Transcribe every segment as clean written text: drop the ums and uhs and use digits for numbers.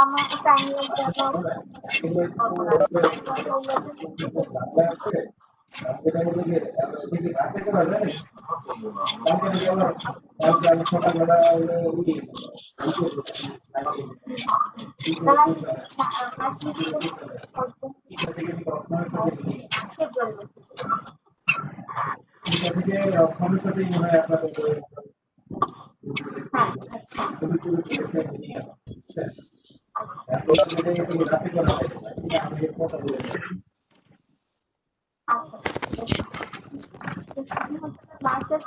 আমার টাইমের জন্য Good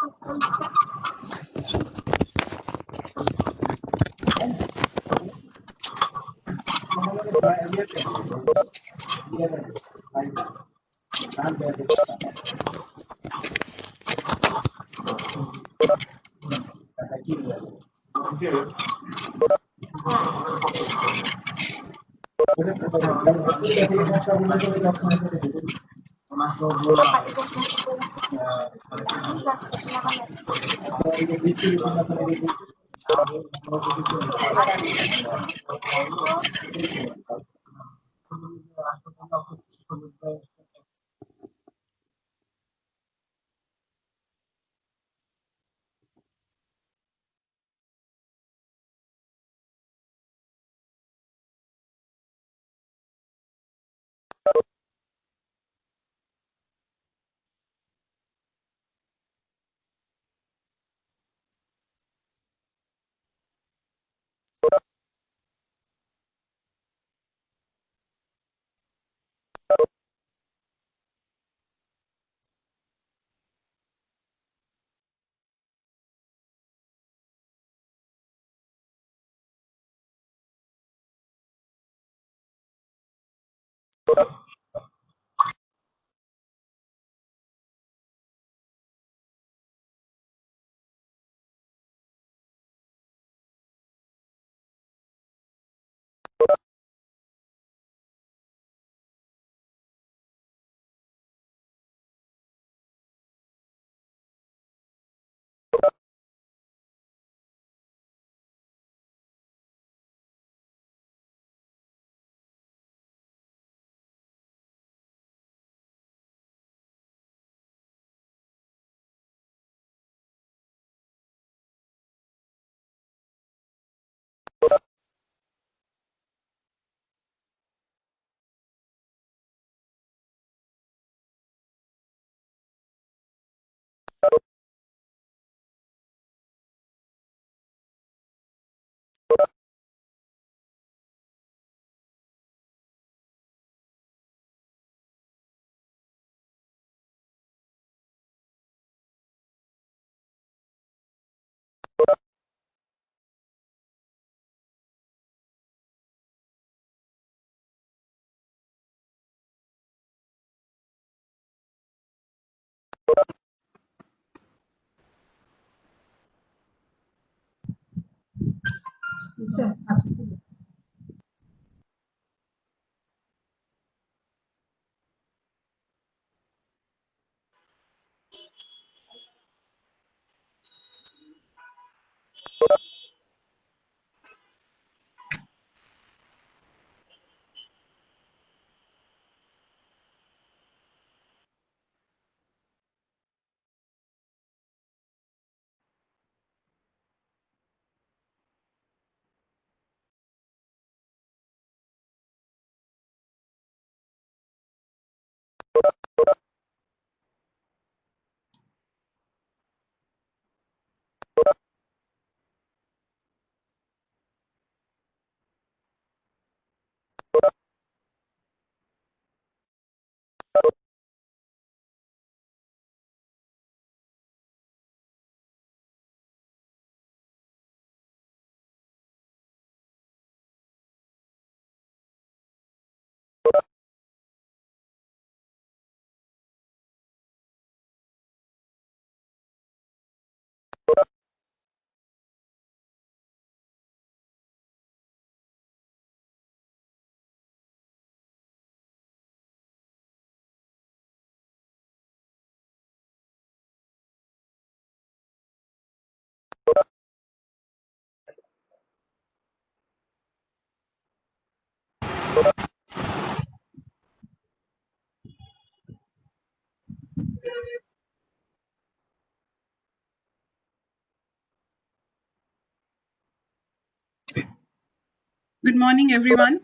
morning, everyone.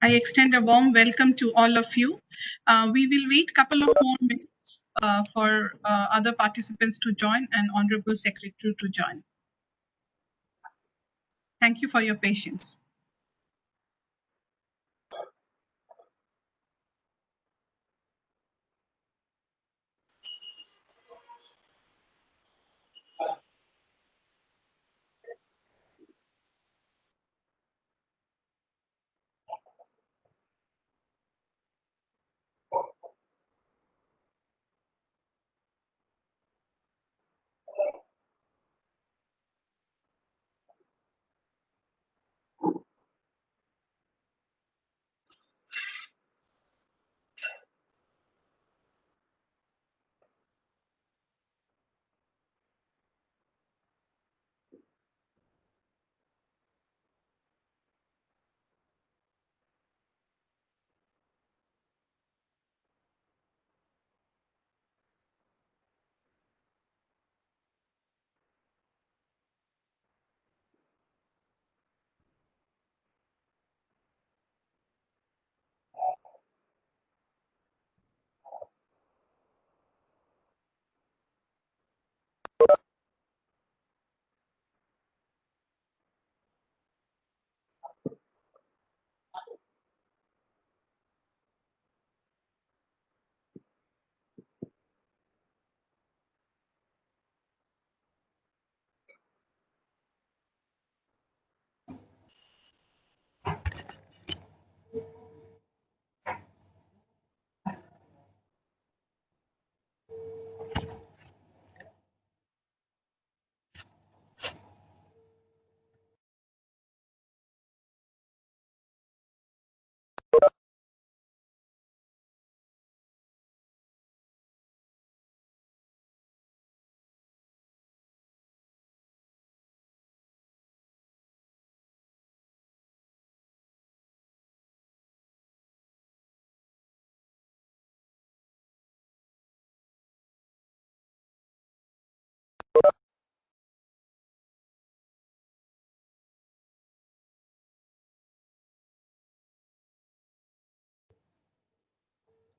I extend a warm welcome to all of you. We will wait a couple of more minutes for other participants to join and Honorable Secretary to join. Thank you for your patience.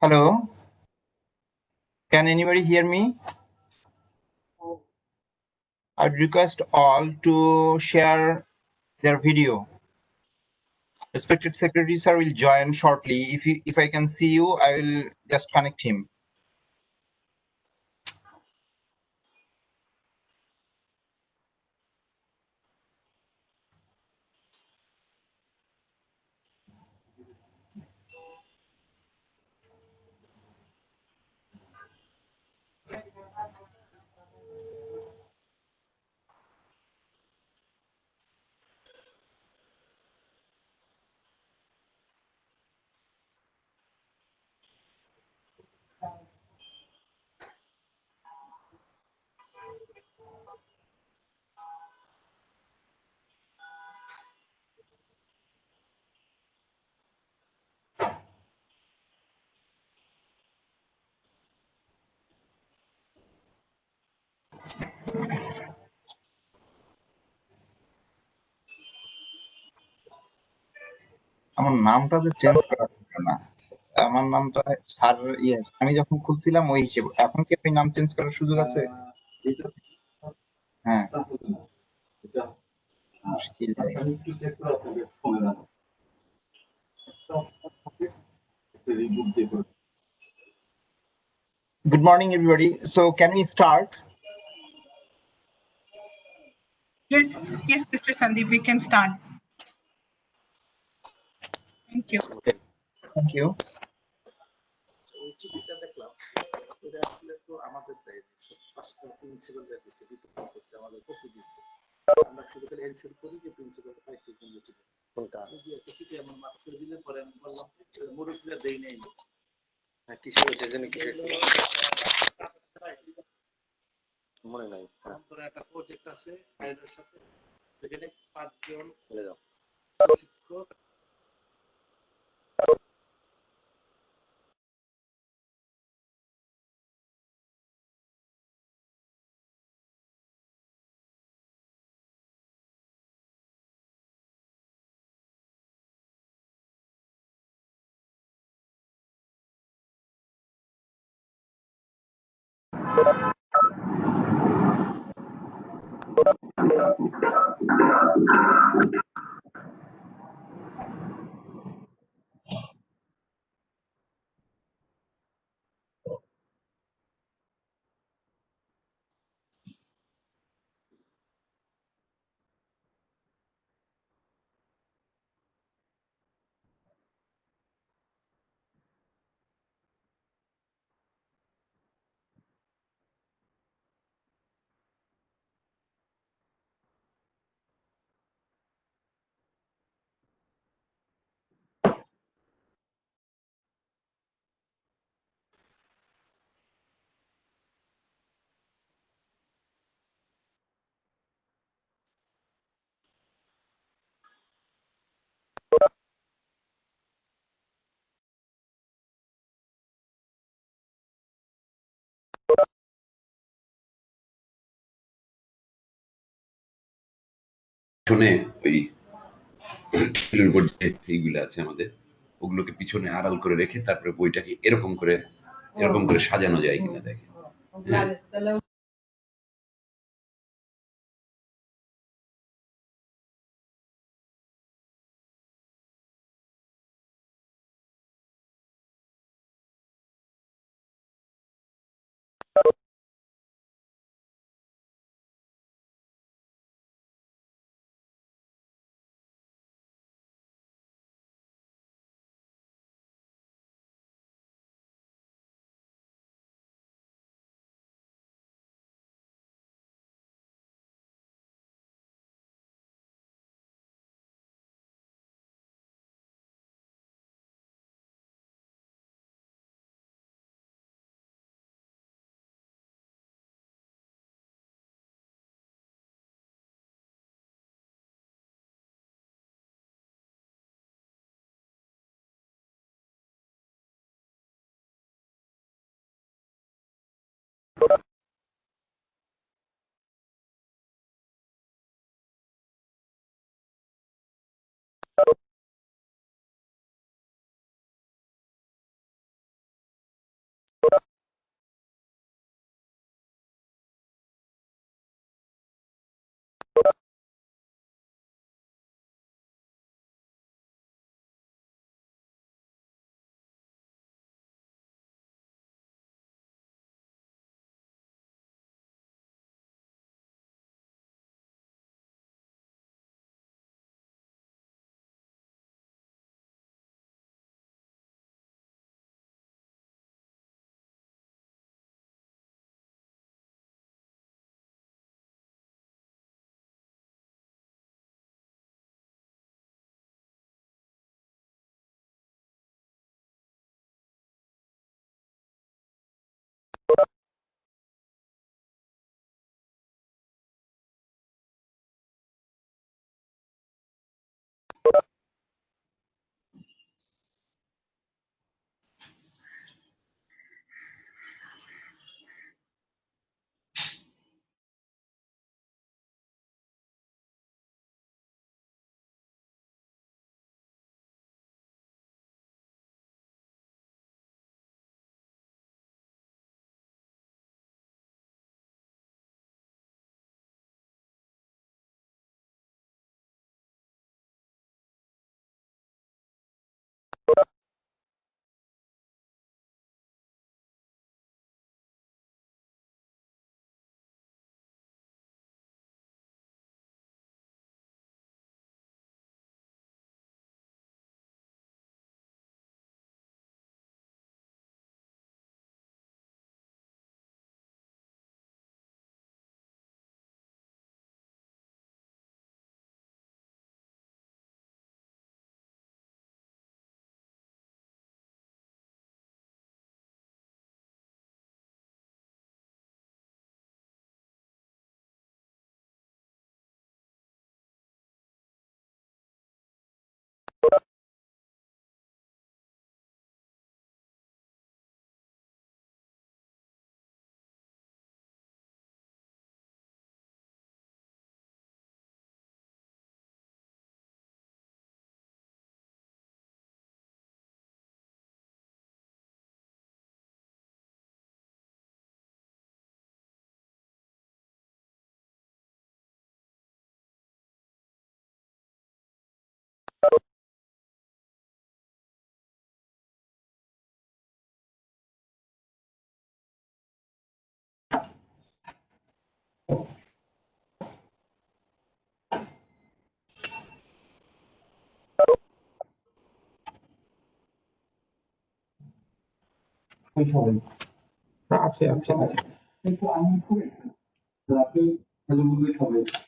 Hello, can anybody hear me? I'd request all to share their video. Respected Secretary Sir will join shortly. If I can see you, I will just connect him. আমার নামটা তো change করা হলো না। আমার নামটা sir আমি যখন খুলছিলাম ওই হিসেবে। এখন কি আপনি নাম চেঞ্জ করার সুযোগ আছে? হ্যাঁ, মুশকিল है। Good morning, everybody. So can we start? Yes, yes, Mr. Sandeep, we can start. Thank you. Thank you. ওই চিঠিটা দেখলাম ওটা আসলে তো আমাদের দেয় পাঁচটা প্রিন্সিপাল দিচ্ছে বিতরণ করছে আমাদের কপি দিচ্ছে আমরা শুধু খালি এনসিএল করি যে প্রিন্সিপাল পাইছি কিন্তু চিঠি কোনটা যে একটা চিঠি আমার মানুষের দিলে পরে আমি বললাম মুরব্বীরা দেই নাই হ্যাঁ কিসে ওইটা যেন কিসে ছিল মনে নাই তোর একটা প্রজেক্ট আছে আইডের সাথে যেখানে 5 জন শিক্ষক পিছনে ওই টেবিলের উপর যে এইগুলো আছে আমাদের ওগুলোকে পিছনে আড়াল করে রেখে তারপরে বইটাকে এরকম করে সাজানো যায় কিনা দেখে। হ্যাঁ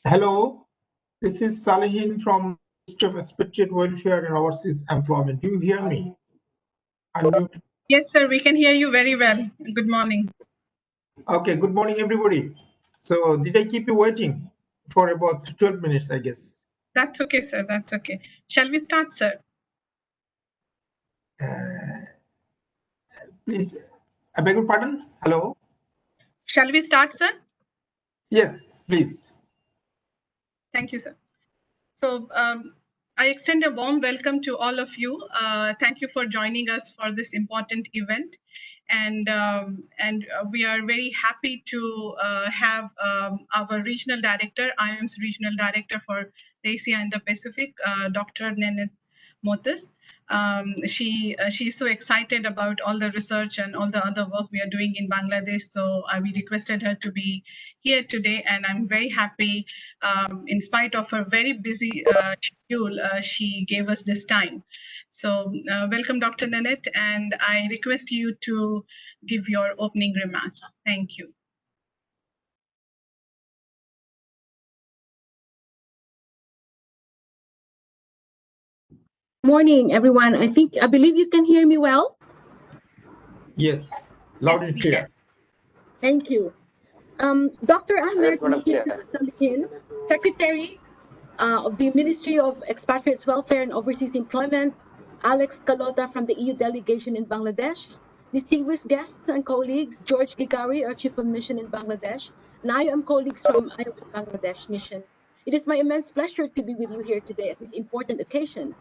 Hello, this is Salihin from Ministry of Expatriate Welfare and Overseas Employment. Do you hear me? Unmute. Yes, sir, we can hear you very well. Good morning. Okay, good morning, everybody. So, did I keep you waiting for about 12 minutes, I guess? That's okay, sir. That's okay. Shall we start, sir? Please, I beg your pardon? Hello? Shall we start, sir? Yes, please. Thank you, sir. So I extend a warm welcome to all of you. Thank you for joining us for this important event. And we are very happy to have our regional director, IOM's regional director for the Asia and the Pacific, Dr. Nenit Motis. She's so excited about all the research and all the other work we are doing in Bangladesh. So we requested her to be here today, and I'm very happy. In spite of her very busy schedule, she gave us this time. So welcome, Dr. Nanette, and I request you to give your opening remarks. Thank you. Morning, everyone. I believe you can hear me well. Yes, loud and clear. Thank you. Dr. Ahmed Salihin, Secretary of the Ministry of Expatriates Welfare and Overseas Employment, Alex Kalota from the EU delegation in Bangladesh, distinguished guests and colleagues, George Gigari, our Chief of Mission in Bangladesh, and IOM colleagues from IOM Bangladesh Mission. It is my immense pleasure to be with you here today at this important occasion.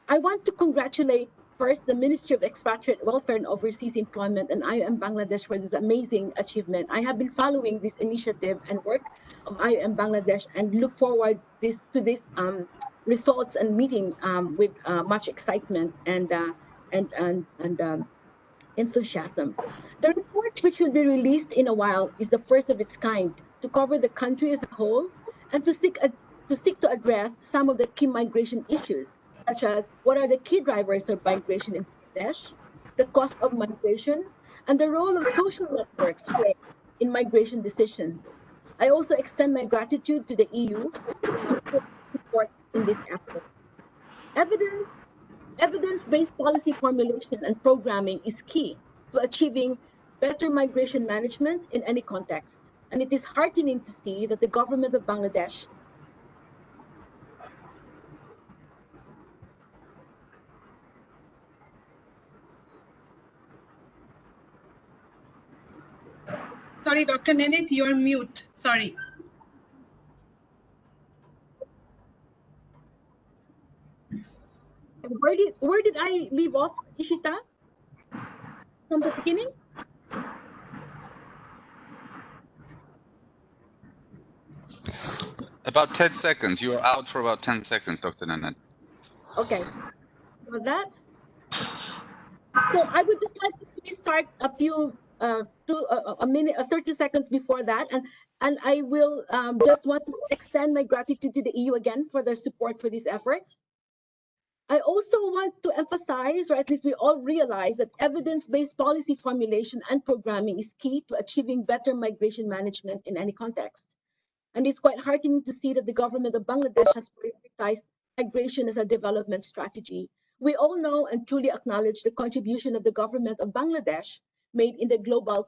I want to congratulate first the Ministry of Expatriate Welfare and Overseas Employment and IOM Bangladesh for this amazing achievement. I have been following this initiative and work of IOM Bangladesh and look forward to this results and meeting with much excitement and enthusiasm. The report, which will be released in a while, is the first of its kind to cover the country as a whole and to seek to address some of the key migration issues, such as what are the key drivers of migration in Bangladesh, the cost of migration, and the role of social networks in migration decisions. I also extend my gratitude to the EU for support in this effort. Evidence-based policy formulation and programming is key to achieving better migration management in any context. And it is heartening to see that the government of Bangladesh Sorry, Dr. Nenit, you're mute. Sorry. Where did I leave off, Ishita? From the beginning? About 10 seconds. You were out for about 10 seconds, Dr. Nanette. Okay, got that. So I would just like to start a few, a minute, 30 seconds before that, and I will just want to extend my gratitude to the EU again for their support for this effort. I also want to emphasize, or at least we all realize, that evidence-based policy formulation and programming is key to achieving better migration management in any context. And it's quite heartening to see that the government of Bangladesh has prioritized migration as a development strategy. We all know and truly acknowledge the contribution of the government of Bangladesh made in the global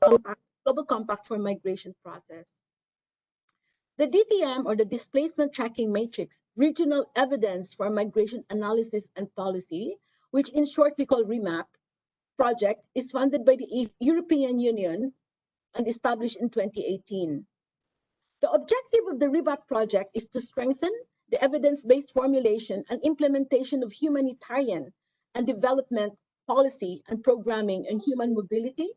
compact for migration process. The DTM, or the Displacement Tracking Matrix, Regional Evidence for Migration Analysis and Policy, which in short we call REMAP, project, is funded by the European Union and established in 2018. The objective of the REMAP project is to strengthen the evidence-based formulation and implementation of humanitarian and development policy and programming and human mobility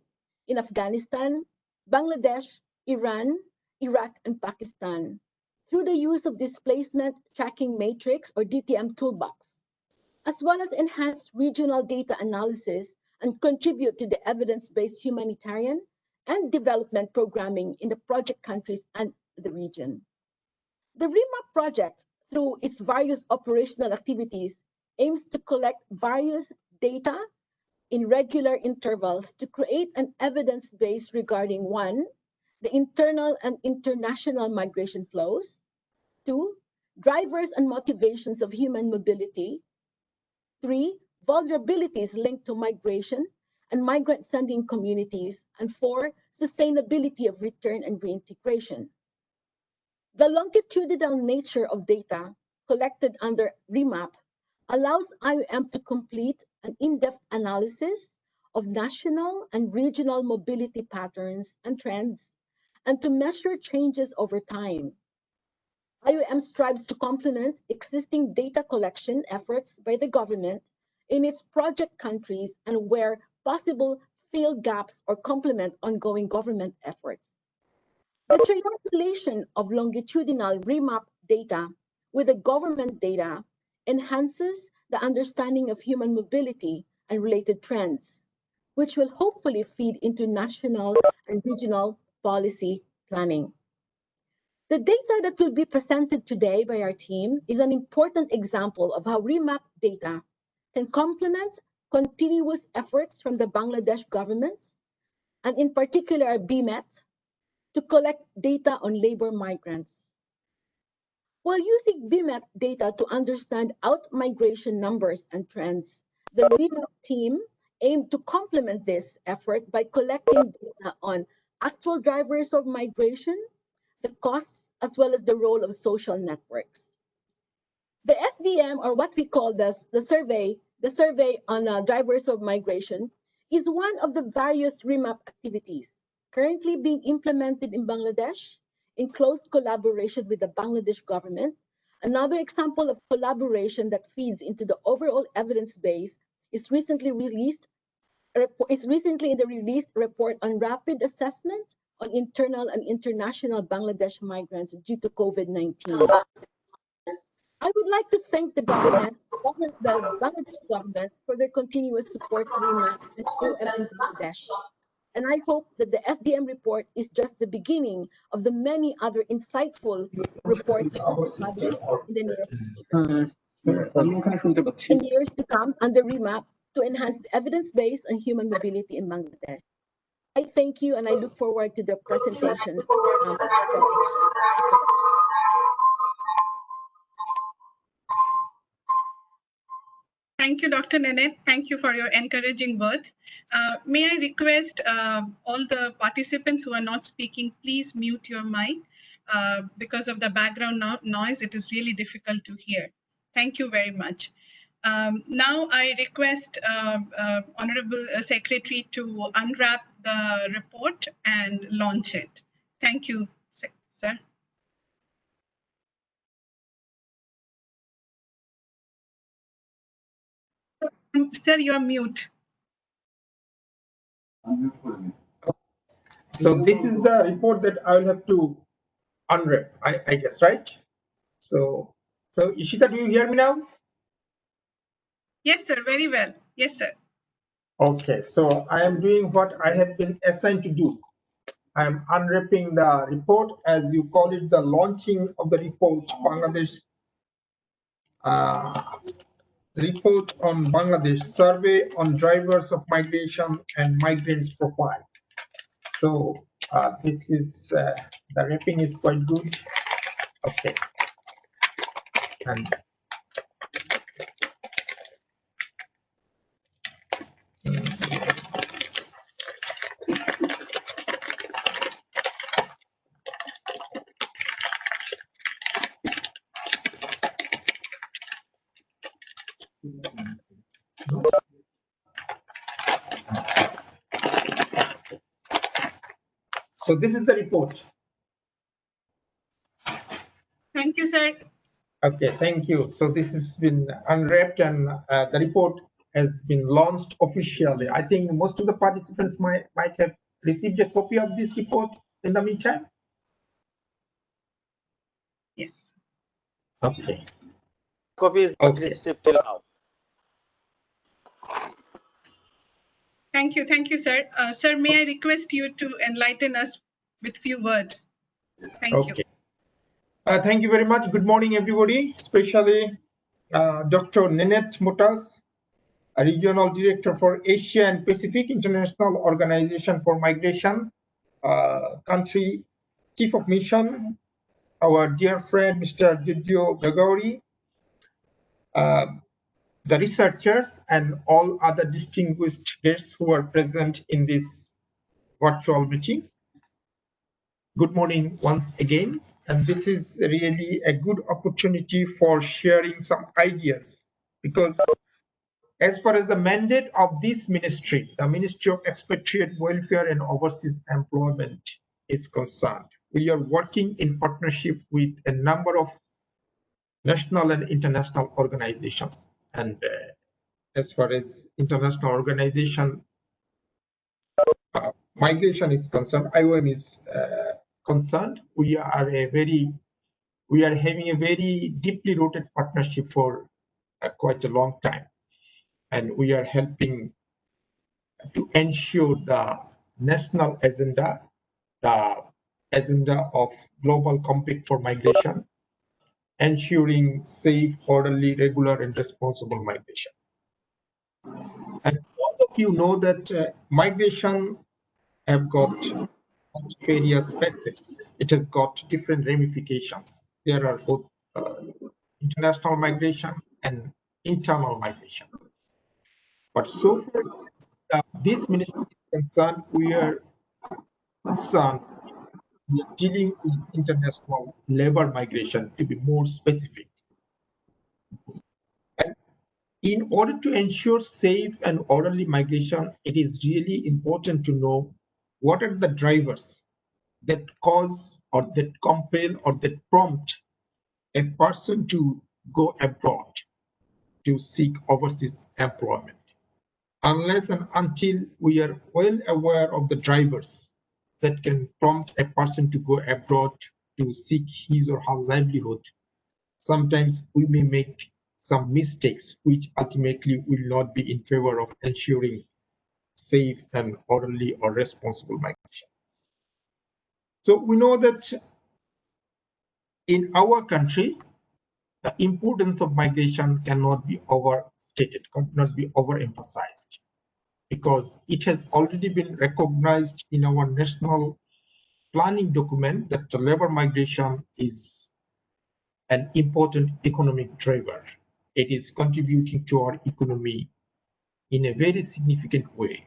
in Afghanistan, Bangladesh, Iran, Iraq, and Pakistan through the use of Displacement Tracking Matrix, or DTM toolbox, as well as enhanced regional data analysis and contribute to the evidence-based humanitarian and development programming in the project countries and the region. The REMAP project, through its various operational activities, aims to collect various data in regular intervals to create an evidence base regarding 1, the internal and international migration flows, 2, drivers and motivations of human mobility, 3, vulnerabilities linked to migration and migrant sending communities, and 4, sustainability of return and reintegration. The longitudinal nature of data collected under REMAP allows IOM to complete an in-depth analysis of national and regional mobility patterns and trends, and to measure changes over time. IOM strives to complement existing data collection efforts by the government in its project countries and where possible fill gaps or complement ongoing government efforts. The triangulation of longitudinal REMAP data with the government data enhances the understanding of human mobility and related trends, which will hopefully feed into national and regional policy planning. The data that will be presented today by our team is an important example of how REMAP data can complement continuous efforts from the Bangladesh government, and in particular BMET, to collect data on labor migrants. While using BMET data to understand out-migration numbers and trends, the REMAP team aimed to complement this effort by collecting data on actual drivers of migration, the costs, as well as the role of social networks. The SDM, or what we call the survey on drivers of migration, is one of the various REMAP activities currently being implemented in Bangladesh in close collaboration with the Bangladesh government. Another example of collaboration that feeds into the overall evidence base is recently in the released report on rapid assessment on internal and international Bangladesh migrants due to COVID-19. I would like to thank the Bangladesh government for their continuous support to REMAP and IOM in Bangladesh. And I hope that the SDM report is just the beginning of the many other insightful reports that will be published in the in years to come under REMAP to enhance the evidence base on human mobility in Bangladesh. I thank you, and I look forward to the presentation. Thank you, Dr. Nenette. Thank you for your encouraging words. May I request all the participants who are not speaking, please mute your mic. Because of the background noise, it is really difficult to hear. Thank you very much. Now I request Honorable Secretary to unwrap the report and launch it. Thank you, sir. Sir, you are mute. So this is the report that I will have to unwrap, I guess, right? So Ishita, do you hear me now? Yes, sir, very well. Yes, sir. Okay, so I am doing what I have been assigned to do. I am unwrapping the report, as you call it, the launching of the report, Bangladesh report on Bangladesh survey on drivers of migration and migrants profile. So this is the wrapping is quite good. Okay, and so this is the report. Thank you, sir. Okay, thank you. So this has been unwrapped and the report has been launched officially. I think most of the participants might have received a copy of this report in the meantime. Yes. Okay. Copy is not received till now. Thank you, sir. Sir, may I request you to enlighten us with few words? Thank you. Thank you very much. Good morning, everybody, especially Dr. Ninette Motas, a Regional Director for Asia and Pacific International Organization for Migration, Country Chief of Mission, our dear friend, Mr. Giorgio Gregori, the researchers, and all other distinguished guests who are present in this virtual meeting. Good morning once again. And this is really a good opportunity for sharing some ideas, because as far as the mandate of this ministry, the Ministry of Expatriate Welfare and Overseas Employment is concerned, we are working in partnership with a number of national and international organizations. And as far as international organization migration is concerned, IOM is concerned, we are having a very deeply rooted partnership for quite a long time, and we are helping to ensure the national agenda, the agenda of global compact for migration, ensuring safe, orderly, regular, and responsible migration. And all of you know that migration have got various facets. It has got different ramifications. There are both international migration and internal migration. But so far, this ministry is concerned, we are dealing with international labor migration, to be more specific. And in order to ensure safe and orderly migration, it is really important to know what are the drivers that cause or that compel or that prompt a person to go abroad to seek overseas employment. Unless and until we are well aware of the drivers that can prompt a person to go abroad to seek his or her livelihood, sometimes we may make some mistakes which ultimately will not be in favor of ensuring safe and orderly or responsible migration. So we know that in our country, the importance of migration cannot be overstated, cannot be overemphasized, because it has already been recognized in our national planning document that the labor migration is an important economic driver. It is contributing to our economy in a very significant way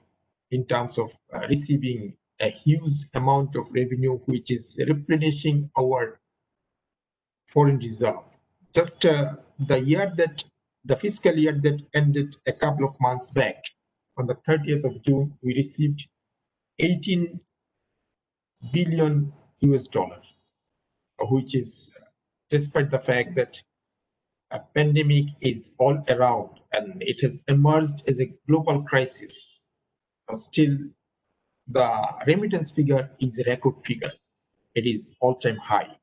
in terms of receiving a huge amount of revenue, which is replenishing our foreign reserve. Just the year that the fiscal year that ended a couple of months back, on the 30th of June, we received 18 billion US dollars, which is, despite the fact that a pandemic is all around and it has emerged as a global crisis, still the remittance figure is a record figure. It is all-time high.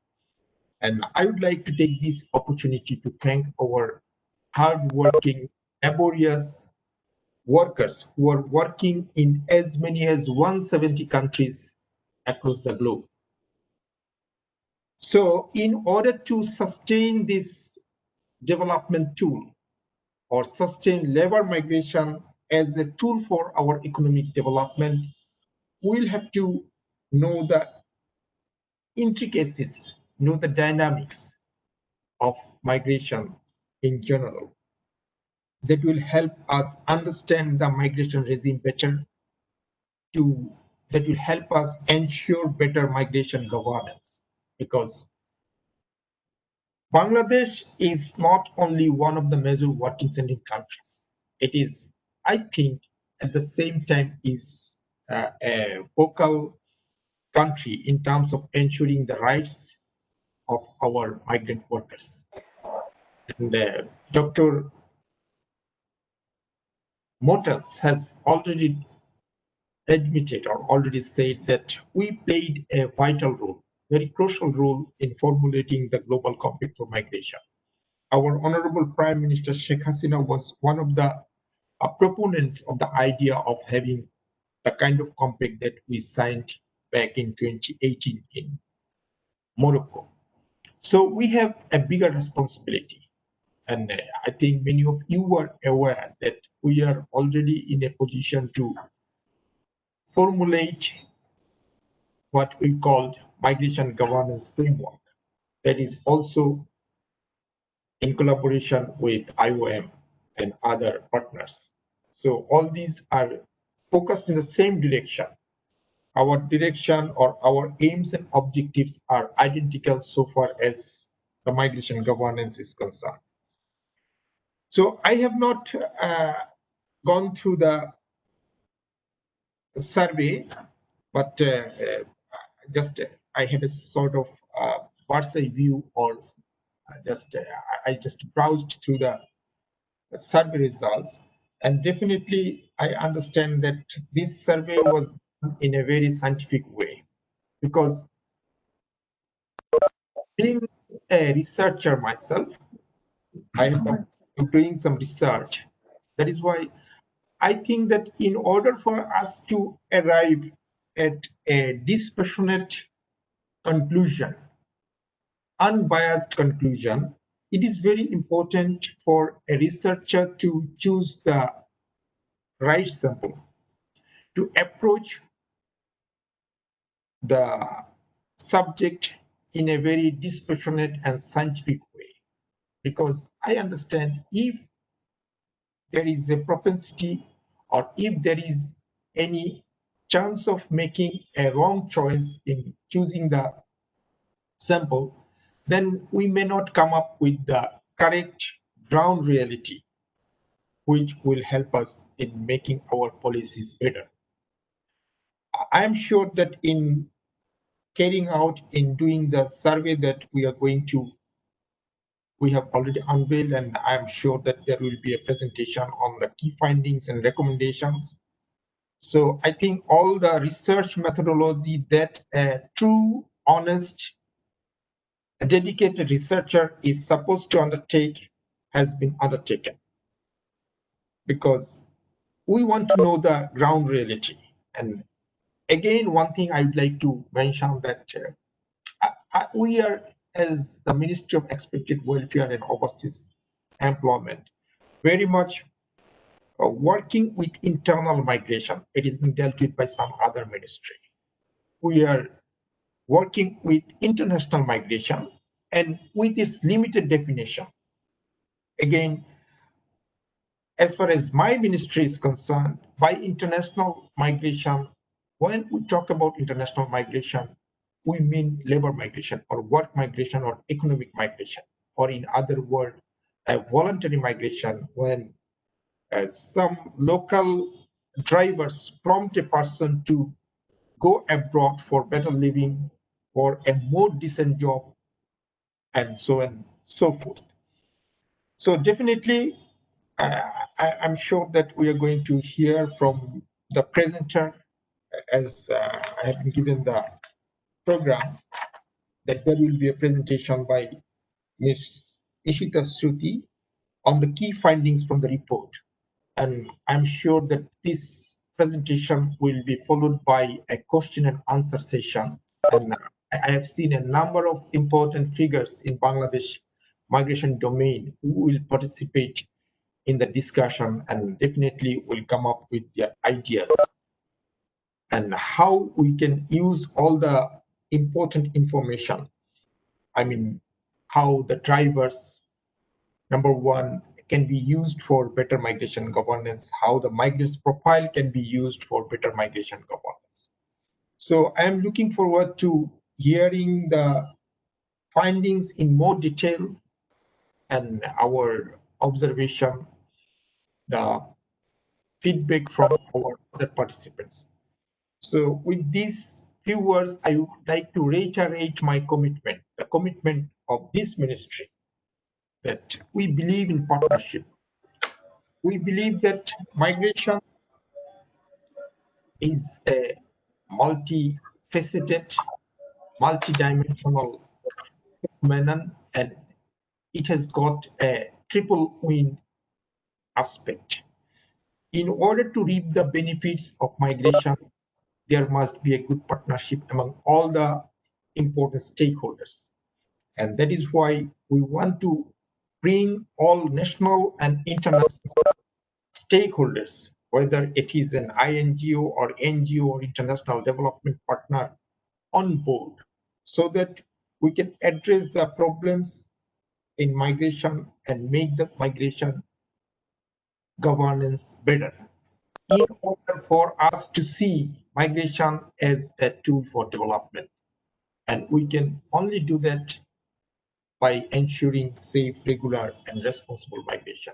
And I would like to take this opportunity to thank our hardworking, laborious workers who are working in as many as 170 countries across the globe. So in order to sustain this development tool or sustain labor migration as a tool for our economic development, we'll have to know the intricacies, know the dynamics of migration in general. That will help us understand the migration regime better, that will help us ensure better migration governance, because Bangladesh is not only one of the major working sending countries. It is, I think, at the same time is a vocal country in terms of ensuring the rights of our migrant workers. And Dr. Motas has already admitted or already said that we played a vital role, very crucial role in formulating the global compact for migration. Our Honorable Prime Minister Sheikh Hasina was one of the proponents of the idea of having the kind of compact that we signed back in 2018 in Morocco. So we have a bigger responsibility. And I think many of you are aware that we are already in a position to formulate what we call migration governance framework that is also in collaboration with IOM and other partners. So all these are focused in the same direction. Our direction or our aims and objectives are identical so far as the migration governance is concerned. So I have not gone through the survey, but just I had a sort of bird's eye view, or I just browsed through the survey results, and definitely I understand that this survey was done in a very scientific way, because being a researcher myself, I am doing some research. That is why I think that in order for us to arrive at a dispassionate conclusion, unbiased conclusion, it is very important for a researcher to choose the right sample, to approach the subject in a very dispassionate and scientific way. Because I understand if there is a propensity or if there is any chance of making a wrong choice in choosing the sample, then we may not come up with the correct ground reality, which will help us in making our policies better. I am sure that in carrying out, in doing the survey that we have already unveiled, and I'm sure that there will be a presentation on the key findings and recommendations. So I think all the research methodology that a true, honest, a dedicated researcher is supposed to undertake has been undertaken, because we want to know the ground reality. And again, one thing I would like to mention that we are, as the Ministry of Expected Welfare and Overseas Employment, very much working with internal migration. It is being dealt with by some other ministry. We are working with international migration, and with its limited definition. Again, as far as my ministry is concerned, by international migration, when we talk about international migration, we mean labor migration or work migration or economic migration, or in other words, a voluntary migration when some local drivers prompt a person to go abroad for better living or a more decent job and so on and so forth. So definitely, I'm sure that we are going to hear from the presenter as I have been given the program that there will be a presentation by Ms. Ishita Shruti on the key findings from the report. And I'm sure that this presentation will be followed by a question and answer session. And I have seen a number of important figures in Bangladesh migration domain who will participate in the discussion and definitely will come up with their ideas and how we can use all the important information. I mean, how the drivers, number one, can be used for better migration governance, how the migrants profile can be used for better migration governance. So I am looking forward to hearing the findings in more detail and our observation, the feedback from our other participants. So with these few words, I would like to reiterate my commitment, the commitment of this ministry, that we believe in partnership. We believe that migration is a multifaceted, multidimensional phenomenon, and it has got a triple win aspect. In order to reap the benefits of migration, there must be a good partnership among all the important stakeholders. And that is why we want to bring all national and international stakeholders, whether it is an INGO or NGO or international development partner, on board so that we can address the problems in migration and make the migration governance better in order for us to see migration as a tool for development. And we can only do that by ensuring safe, regular, and responsible migration.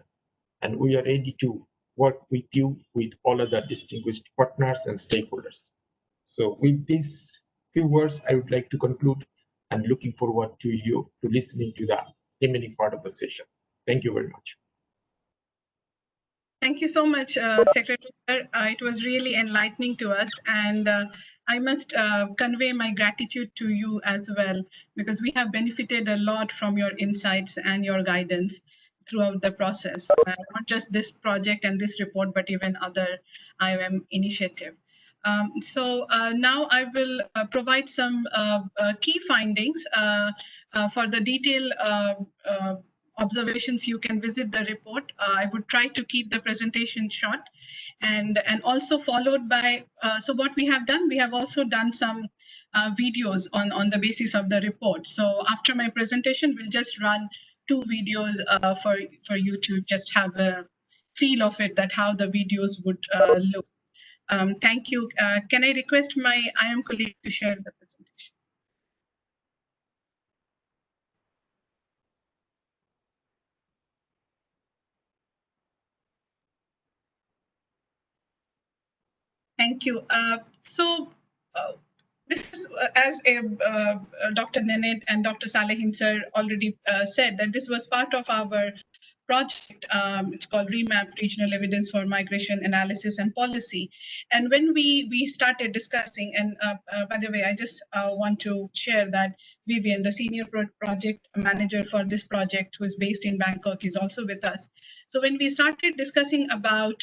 And we are ready to work with you, with all other distinguished partners and stakeholders. So with these few words, I would like to conclude and looking forward to you to listening to the remaining part of the session. Thank you very much. Thank you so much, Secretary. It was really enlightening to us, and I must convey my gratitude to you as well, because we have benefited a lot from your insights and your guidance throughout the process, not just this project and this report, but even other IOM initiative. So now I will provide some key findings for the detailed observations. You can visit the report. I would try to keep the presentation short and also followed by, so what we have done, we have also done some videos on the basis of the report. So after my presentation, we'll just run 2 videos for you to just have a feel of it, that how the videos would look. Thank you. Can I request my IM colleague to share the presentation? Thank you. This is, as Dr. Nenit and Dr. Salehin sir already said, that this was part of our project. It's called Remap Regional Evidence for Migration Analysis and Policy. And when we started discussing, and by the way, I just want to share that Vivian, the senior project manager for this project, who is based in Bangkok, is also with us. So when we started discussing about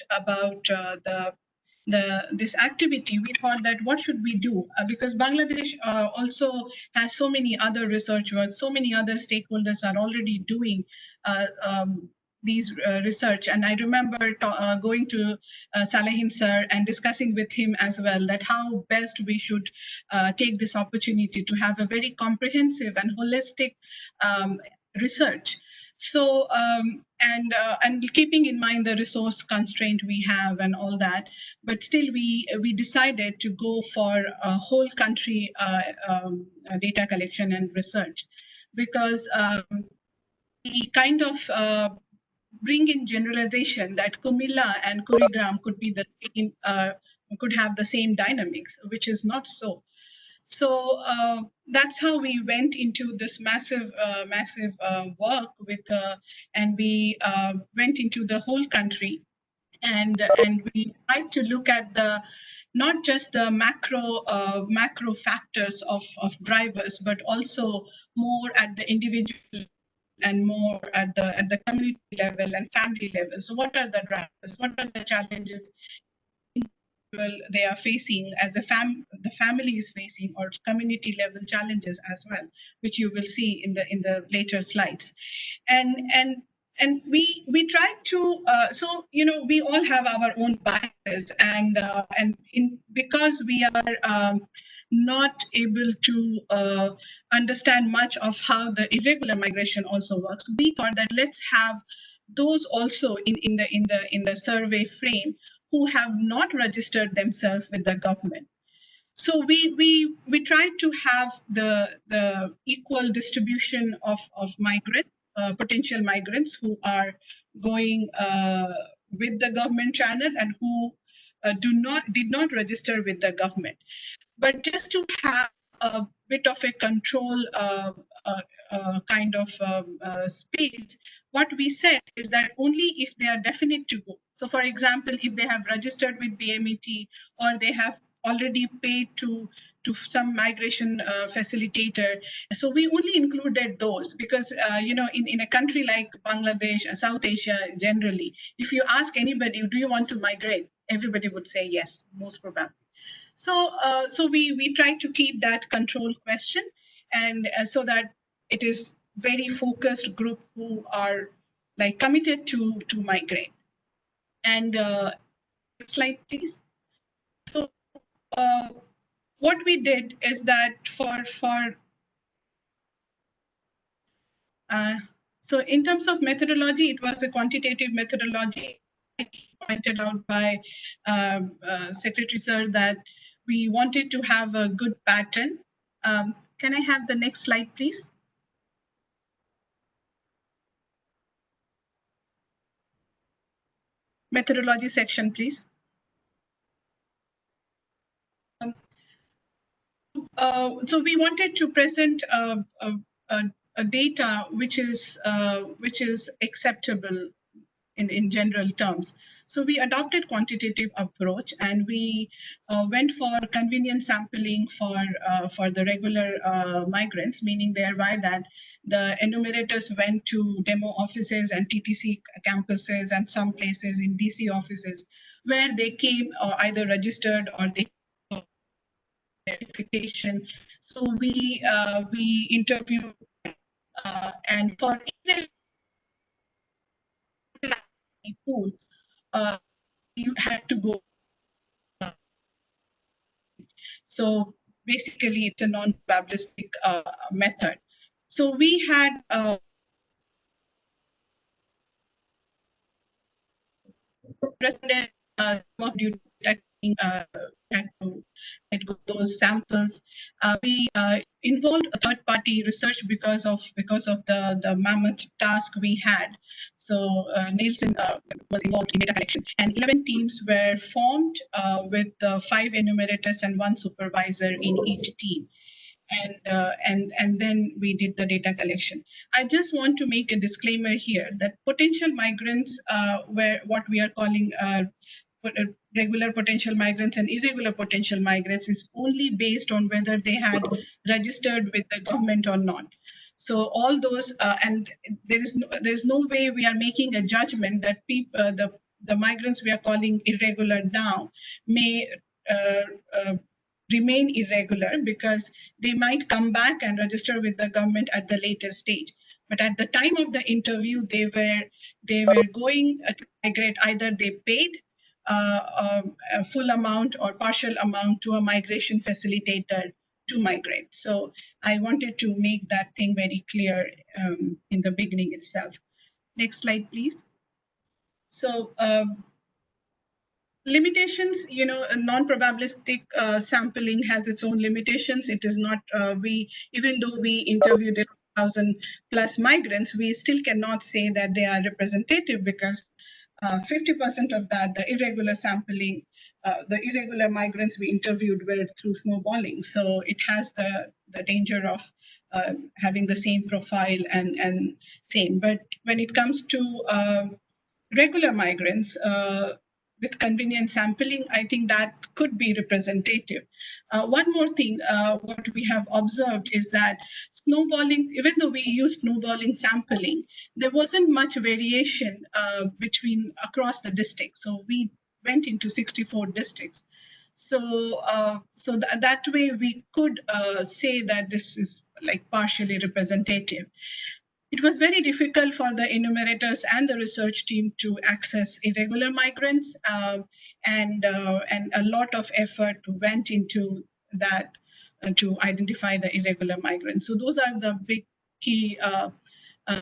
this activity, we thought that what should we do? Because Bangladesh also has so many other research work, so many other stakeholders are already doing these research. And I remember going to Salehin sir and discussing with him as well that how best we should take this opportunity to have a very comprehensive and holistic research. So and keeping in mind the resource constraint we have and all that, but still we decided to go for a whole country data collection and research, because we kind of bring in generalization that Kumila and Kurigram could be the same, could have the same dynamics, which is not so. So that's how we went into this massive, massive work with, and we went into the whole country, and we tried to look at the not just the macro factors of drivers, but also more at the individual and more at the community level and family level. So what are the drivers? What are the challenges they are facing as the family is facing, or community level challenges as well, which you will see in the later slides. And we try to so we all have our own biases, and because we are not able to understand much of how the irregular migration also works, we thought that let's have those also in the survey frame who have not registered themselves with the government. So we try to have the equal distribution of migrants, potential migrants who are going with the government channel and who did not register with the government. But just to have a bit of a control kind of space, what we said is that only if they are definite to go. So for example, if they have registered with BMET, or they have already paid to some migration facilitator. So we only included those because, in a country like Bangladesh and South Asia generally, if you ask anybody, do you want to migrate? Everybody would say yes, most probably. So we try to keep that control question, and so that it is very focused group who are like committed to migrate. And next slide, please. So what we did is that so in terms of methodology, it was a quantitative methodology pointed out by Secretary Sir that we wanted to have a good pattern. Can I have the next slide, please? Methodology section, please. So we wanted to present a data which is acceptable in general terms. So we adopted quantitative approach, and we went for convenient sampling for the regular migrants, meaning thereby that the enumerators went to demo offices and TTC campuses and some places in DC offices where they came either registered or they verification. So we interviewed and for pool, you had to go. So basically, it's a non-probabilistic method. So we had recommended some of due had to those samples. We involved a third-party research because of the mammoth task we had. So Nielsen was involved in data collection, and 11 teams were formed with 5 enumerators and 1 supervisor in each team. And then we did the data collection. I just want to make a disclaimer here that potential migrants were what we are calling regular potential migrants and irregular potential migrants is only based on whether they had registered with the government or not. So all those, and there's no way we are making a judgment that people, the migrants we are calling irregular now may remain irregular because they might come back and register with the government at the later stage. But at the time of the interview, they were going to migrate. Either they paid a full amount or partial amount to a migration facilitator to migrate. So I wanted to make that thing very clear in the beginning itself. Next slide, please. So limitations, non-probabilistic sampling has its own limitations. It is not, even though we interviewed 11,000 plus migrants, we still cannot say that they are representative because 50% of that, the irregular sampling, the irregular migrants we interviewed were through snowballing. So it has the danger of having the same profile and same. But when it comes to regular migrants with convenient sampling, I think that could be representative. One more thing, what we have observed is that snowballing, even though we used snowballing sampling, there wasn't much variation between across the districts. So we went into 64 districts. So that way we could say that this is like partially representative. It was very difficult for the enumerators and the research team to access irregular migrants, and a lot of effort went into that to identify the irregular migrants. So those are the big key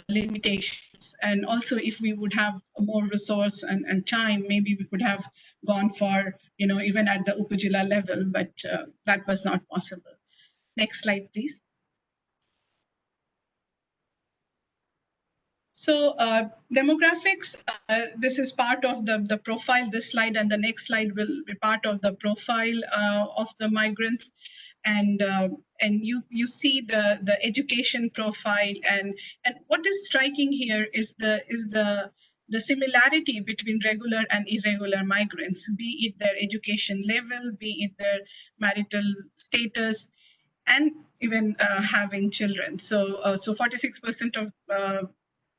limitations. And also, if we would have more resource and time, maybe we could have gone for, even at the Upajila level, but that was not possible. Next slide, please. So demographics, this is part of the profile. This slide and the next slide will be part of the profile of the migrants. And you see the education profile, and what is striking here is the similarity between regular and irregular migrants, be it their education level, be it their marital status, and even having children. So 46% of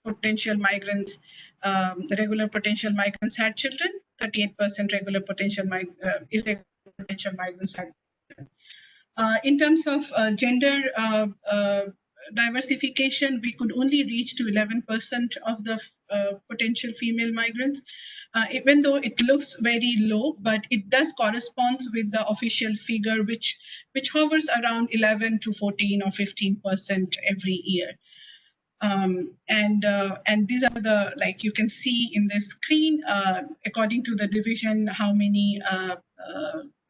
potential migrants, regular potential migrants had children, 38% regular potential irregular potential migrants had children. In terms of gender diversification, we could only reach to 11% of the potential female migrants, even though it looks very low, but it does correspond with the official figure, which hovers around 11 to 14 or 15% every year. And these are the, like you can see in the screen, according to the division, how many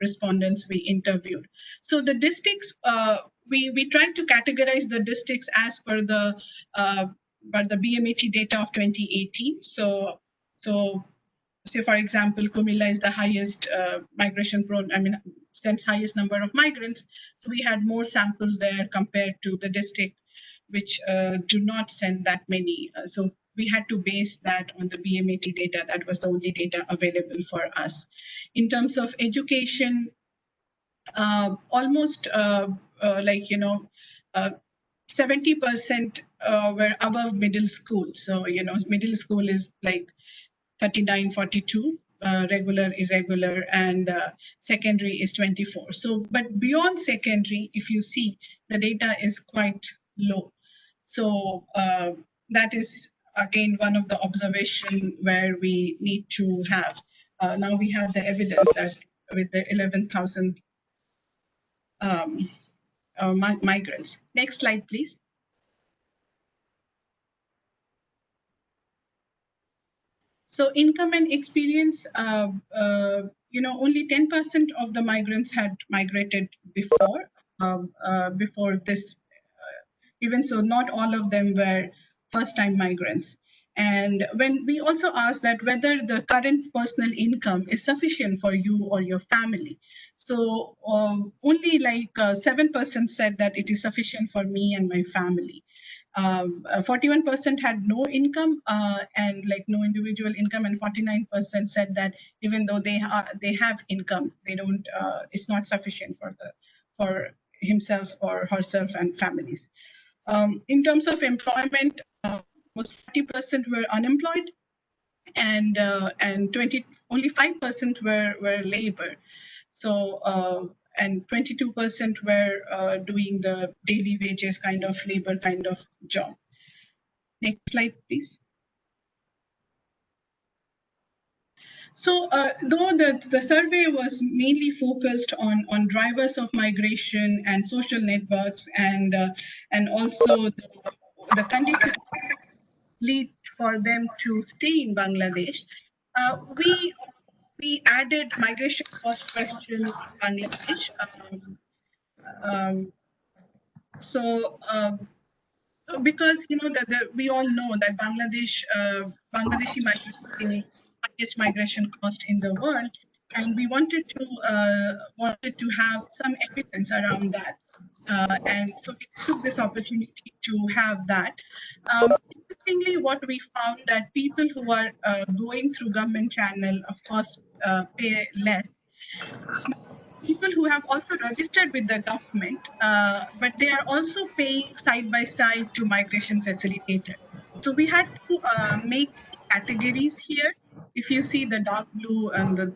respondents we interviewed. So the districts, we tried to categorize the districts as per the BMAT data of 2018. So say, for example, Kumilla is the highest migration prone, sends highest number of migrants. So we had more sample there compared to the district which do not send that many. So we had to base that on the BMAT data. That was the only data available for us. In terms of education, almost 70% were above middle school. So, middle school is like 39, 42, regular, irregular, and secondary is 24. So, but beyond secondary, if you see, the data is quite low. So that is, again, one of the observation where we need to have. Now we have the evidence that with the 11,000 migrants. Next slide, please. So income and experience, only 10% of the migrants had migrated before this. Even so, not all of them were first-time migrants. And when we also asked that whether the current personal income is sufficient for you or your family. So only like 7% said that it is sufficient for me and my family. 41% had no income and like no individual income, and 49% said that even though they have income, they don't. It's not sufficient for himself or herself and families. In terms of employment, almost 40% were unemployed, and only 5% were labor. So and 22% were doing the daily wages kind of labor kind of job. Next slide, please. So though the survey was mainly focused on drivers of migration and social networks, and also the conditions lead for them to stay in Bangladesh, we added migration cost question in Bangladesh. So Because we all know that Bangladeshi migrants pay highest migration cost in the world, and we wanted to have some evidence around that, and so we took this opportunity to have that. Interestingly, what we found that people who are going through government channel, of course, pay less. People who have also registered with the government, but they are also paying side by side to migration facilitator. So we had to make categories here. If you see the dark blue and the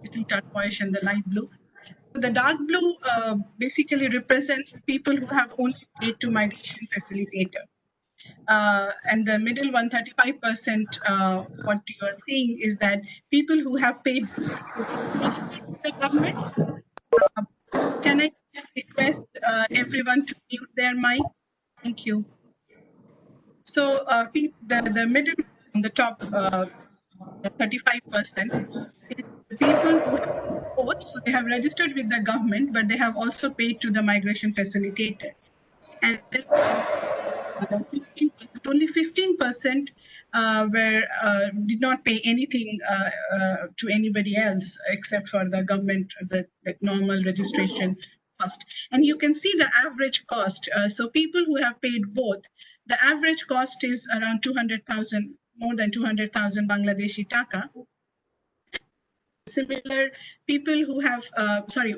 little turquoise and the light blue. So the dark blue basically represents people who have only paid to migration facilitator. And the middle 135%, what you are seeing is that people who have paid to the government. Can I request everyone to mute their mic? Thank you. So the middle on the top, 35%, is the people who have both. So they have registered with the government, but they have also paid to the migration facilitator. And 15%, only 15% did not pay anything to anybody else except for the government, the normal registration cost. And you can see the average cost. So people who have paid both, the average cost is around 200,000, more than 200,000 Bangladeshi taka. Similar, people who have,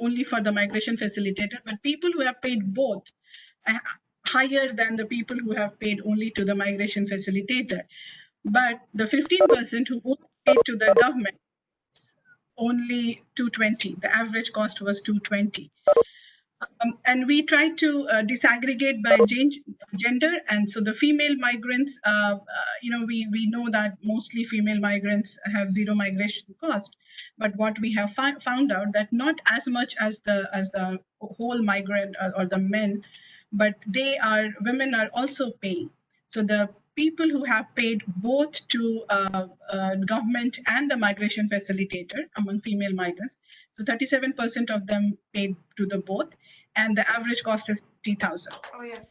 only for the migration facilitator, but people who have paid both, higher than the people who have paid only to the migration facilitator. But the 15% who only paid to the government, only 220. The average cost was 220. And we tried to disaggregate by gender. And so the female migrants, we know that mostly female migrants have zero migration cost. But what we have found out that not as much as the whole migrant or the men, but women are also paying. So the people who have paid both to government and the migration facilitator among female migrants, so 37% of them paid to the both, and the average cost is 50,000. Oh yeah.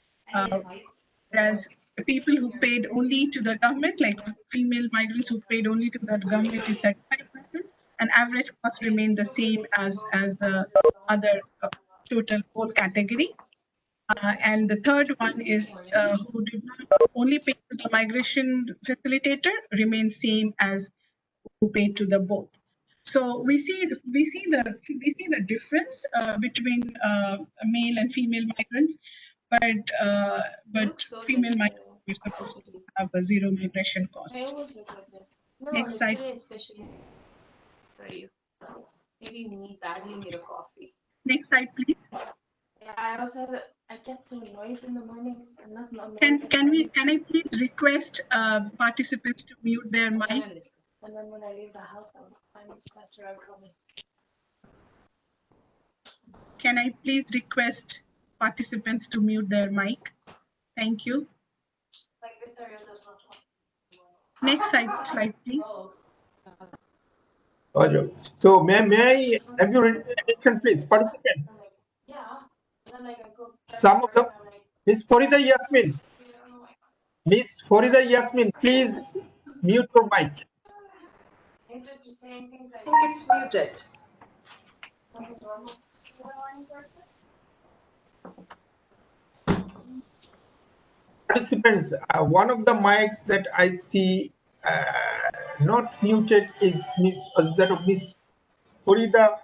Whereas the people who paid only to the government, like female migrants who paid only to the government, is 35%, and average cost remained the same as the other total whole category. And the third one is who did not only pay to the migration facilitator, remains same as who paid to the both. So we see the difference between male and female migrants, but female migrants are supposed to have a zero migration cost. I always look like this. No, Next slide. today especially for you. Maybe you badly need a coffee. Next slide, please. Yeah, I also I get so annoyed in the mornings. I'm not Can I please request participants to mute their mic? And then when I leave the house, I'm better, I promise. Can I please request participants to mute their mic? Thank you. Like Victoria does not want. Next slide, please. So may I have your attention, please, participants? Yeah. And then like I go. Some of the Miss Farida Yasmin. Miss Farida Yasmin, please mute your mic. I think it's muted. something's wrong. Participants, one of the mics that I see not muted is that of Miss Farida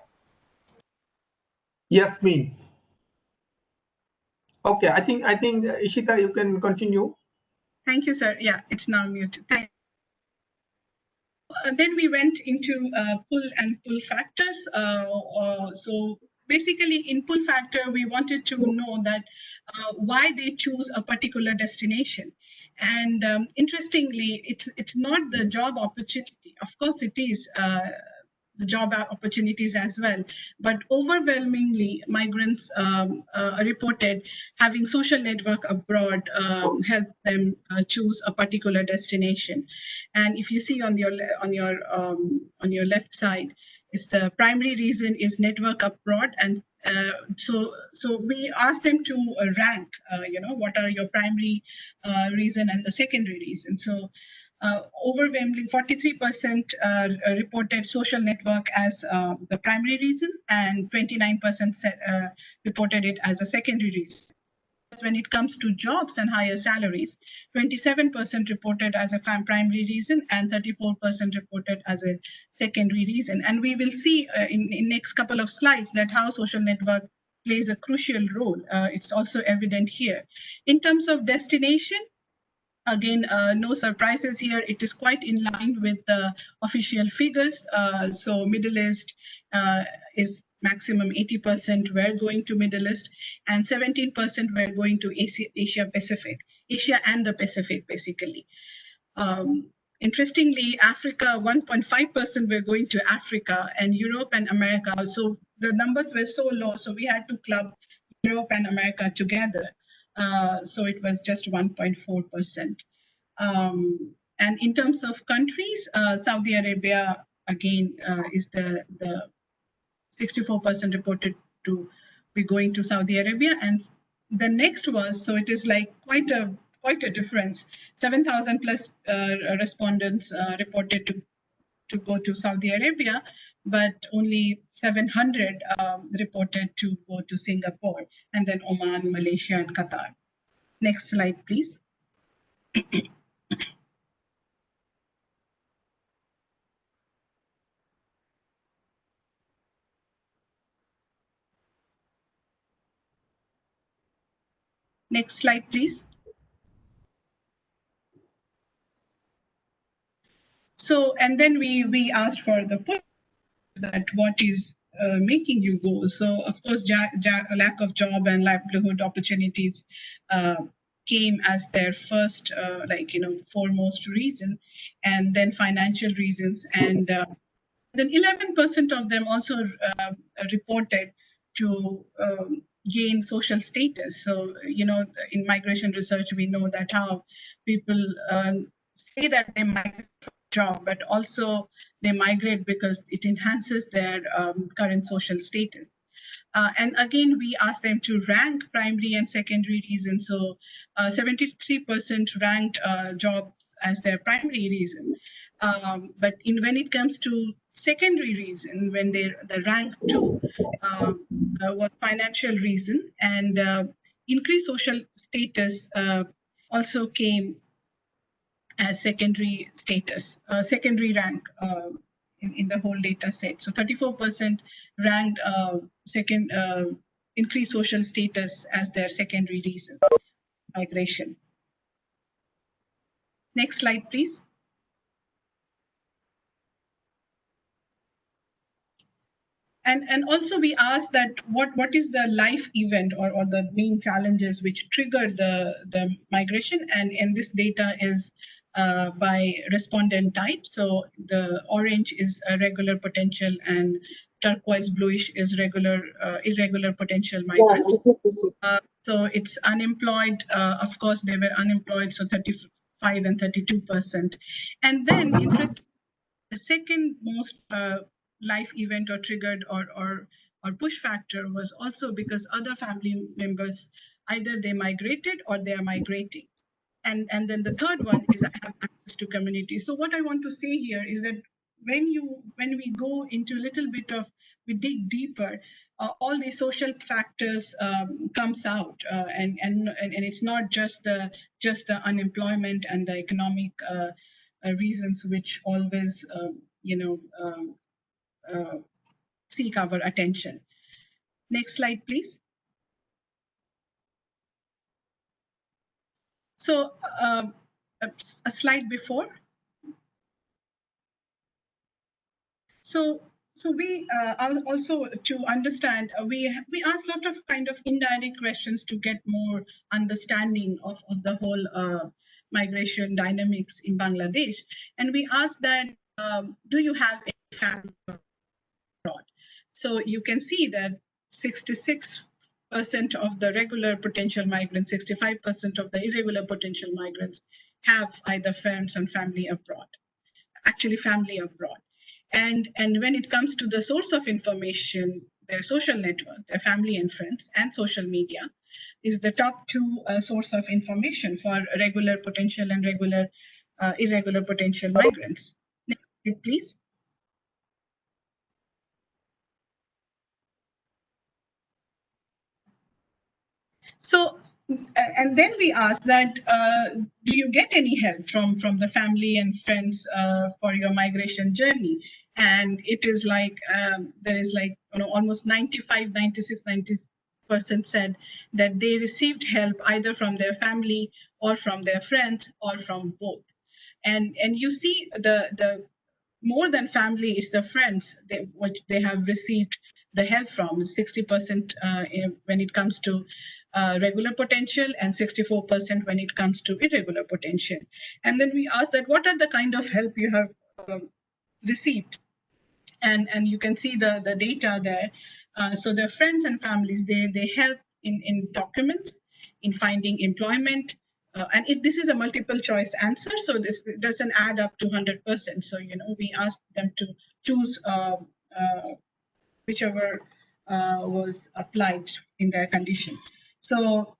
Yasmin. Okay, I think Ishita, you can continue. Thank you, sir. Yeah, it's now muted. Then we went into pull and pull factors. So basically in pull factor, we wanted to know that why they choose a particular destination. And interestingly, it's not the job opportunity. Of course, it is the job opportunities as well. But overwhelmingly, migrants reported having social network abroad helped them choose a particular destination. And if you see on your left side, it's the primary reason is network abroad, and So we asked them to rank, what are your primary reason and the secondary reason. So overwhelmingly 43% reported social network as the primary reason, and 29% reported it as a secondary reason. When it comes to jobs and higher salaries, 27% reported as a primary reason and 34% reported as a secondary reason. And we will see in next couple of slides that how social network plays a crucial role. It's also evident here. In terms of destination, again, no surprises here. It is quite in line with the official figures. So Middle East is maximum 80% were going to Middle East, and 17% were going to Asia Pacific, Asia and the Pacific, basically. Interestingly, Africa, 1.5% were going to Africa, and Europe and America. So the numbers were so low, so we had to club Europe and America together. So it was just 1.4%. And in terms of countries, Saudi Arabia, again, is the 64% reported to be going to Saudi Arabia. And the next was, so it is like quite a difference. 7,000 plus respondents reported to go to Saudi Arabia, but only 700 reported to go to Singapore, and then Oman, Malaysia, and Qatar. Next slide, please. Next slide, please. So, and then we asked for the push, that what is making you go. So, of course, lack of job and livelihood opportunities came as their first, foremost reason, and then financial reasons. And then 11% of them also reported to gain social status. So, in migration research, we know that how people say that they migrate for a job, but also they migrate because it enhances their current social status. And again, we asked them to rank primary and secondary reasons. So 73% ranked jobs as their primary reason. But when it comes to secondary reason, when they rank two, was financial reason, and increased social status also came as secondary status, secondary rank in the whole data set. So 34% ranked increased social status as their secondary reason, migration. Next slide, please. And also we asked that what is the life event or the main challenges which trigger the migration, and this data is by respondent type. So the orange is a regular potential and turquoise bluish is irregular potential migrants. So it's unemployed. Of course, they were unemployed, so 35 and 32%. And then interesting, the second most life event or triggered or push factor was also because other family members, either they migrated or they are migrating. And then the third one is I have access to community. So what I want to say here is that when we go into a little bit of, we dig deeper, all the social factors comes out, and it's not just the unemployment and the economic reasons which always seek our attention. Next slide, please. So a slide before. So we also, to understand, we asked a lot of kind of indirect questions to get more understanding of the whole migration dynamics in Bangladesh. And we asked that, do you have a family abroad? So you can see that 66% of the regular potential migrants, 65% of the irregular potential migrants have either friends and family abroad, actually family abroad. And when it comes to the source of information, their social network, their family and friends, and social media is the top two source of information for regular potential and irregular potential migrants. Next slide, please. So, and then we asked that, do you get any help from the family and friends for your migration journey? And it is like, there is like, almost 95, 96, 90% said that they received help either from their family or from their friends or from both. And you see the more than family is the friends which they have received the help from, 60% when it comes to regular potential and 64% when it comes to irregular potential. And then we asked that what are the kind of help you have received? And you can see the data there. So their friends and families, they help in documents, in finding employment, and this is a multiple choice answer, so this doesn't add up to 100%. So we asked them to choose whichever was applied in their condition. So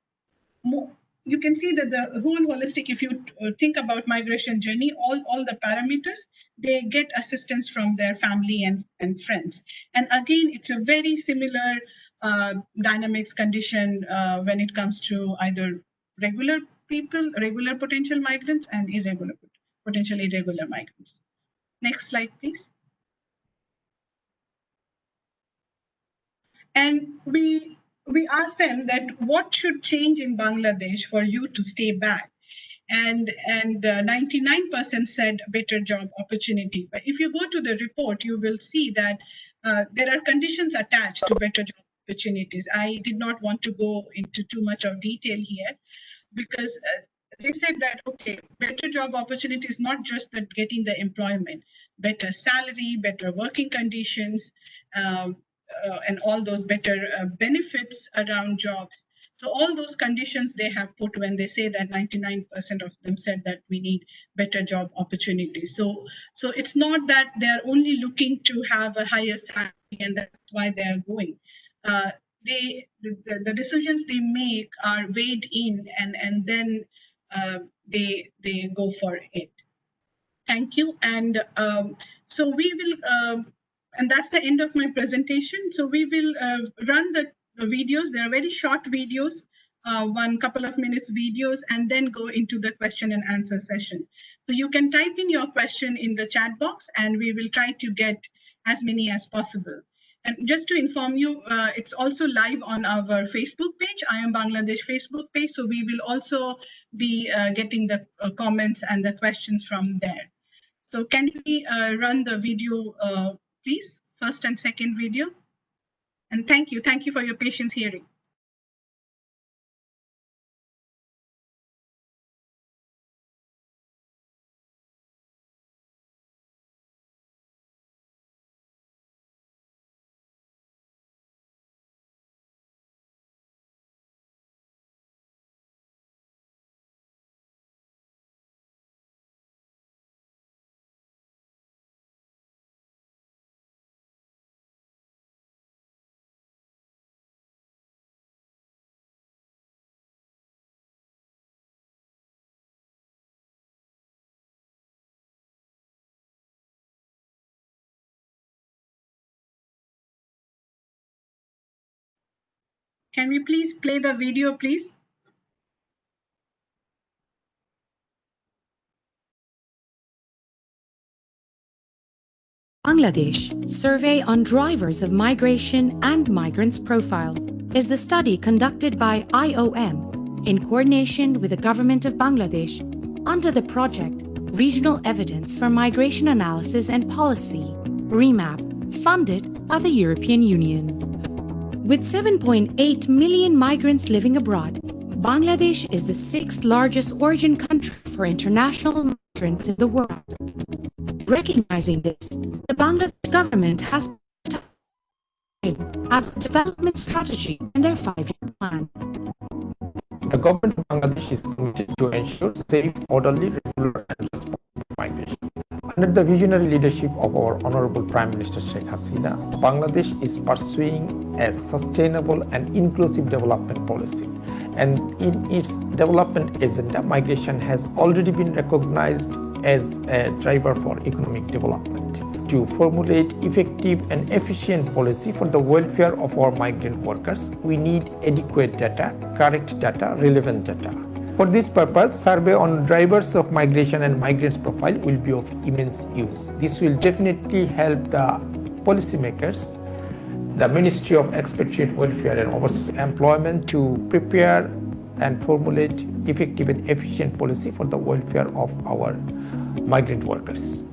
you can see that the whole holistic, if you think about migration journey, all the parameters, they get assistance from their family and friends. And again, it's a very similar dynamics condition when it comes to either regular people, regular potential migrants, and potential irregular migrants. Next slide, please. And we asked them that what should change in Bangladesh for you to stay back? And 99% said better job opportunity. But if you go to the report, you will see that there are conditions attached to better job opportunities. I did not want to go into too much of detail here, because they said that, okay, better job opportunity is not just that getting the employment, better salary, better working conditions, and all those better benefits around jobs. So all those conditions they have put when they say that 99% of them said that we need better job opportunities. So it's not that they're only looking to have a higher salary and that's why they're going. The decisions they make are weighed in, and then they go for it. Thank you. And so we will, and that's the end of my presentation. So we will run the videos. They are very short videos, one couple of minutes videos, and then go into the question and answer session. So you can type in your question in the chat box, and we will try to get as many as possible. And just to inform you, it's also live on our Facebook page, I Am Bangladesh Facebook page. So we will also be getting the comments and the questions from there. So can we run the video, please? First and second video. And thank you. Thank you for your patience hearing. Can we please play the video, please? Bangladesh Survey on Drivers of Migration and Migrants Profile is the study conducted by IOM in coordination with the Government of Bangladesh under the project Regional Evidence for Migration Analysis and Policy, REMAP, funded by the European Union. With 7.8 million migrants living abroad, Bangladesh is the sixth largest origin country for international migrants in the world. Recognizing this, the Bangladesh government has a development strategy in their 5-year plan. The government of Bangladesh is committed to ensure safe, orderly, regular and responsible migration. Under the visionary leadership of our Honorable Prime Minister Sheikh Hasina, Bangladesh is pursuing a sustainable and inclusive development policy. And in its development agenda, migration has already been recognized as a driver for economic development. To formulate effective and efficient policy for the welfare of our migrant workers, we need adequate data, correct data, relevant data. For this purpose, survey on drivers of migration and migrants profile will be of immense use. This will definitely help the policymakers, the Ministry of Expatriate Welfare and Overseas Employment to prepare and formulate effective and efficient policy for the welfare of our migrant workers.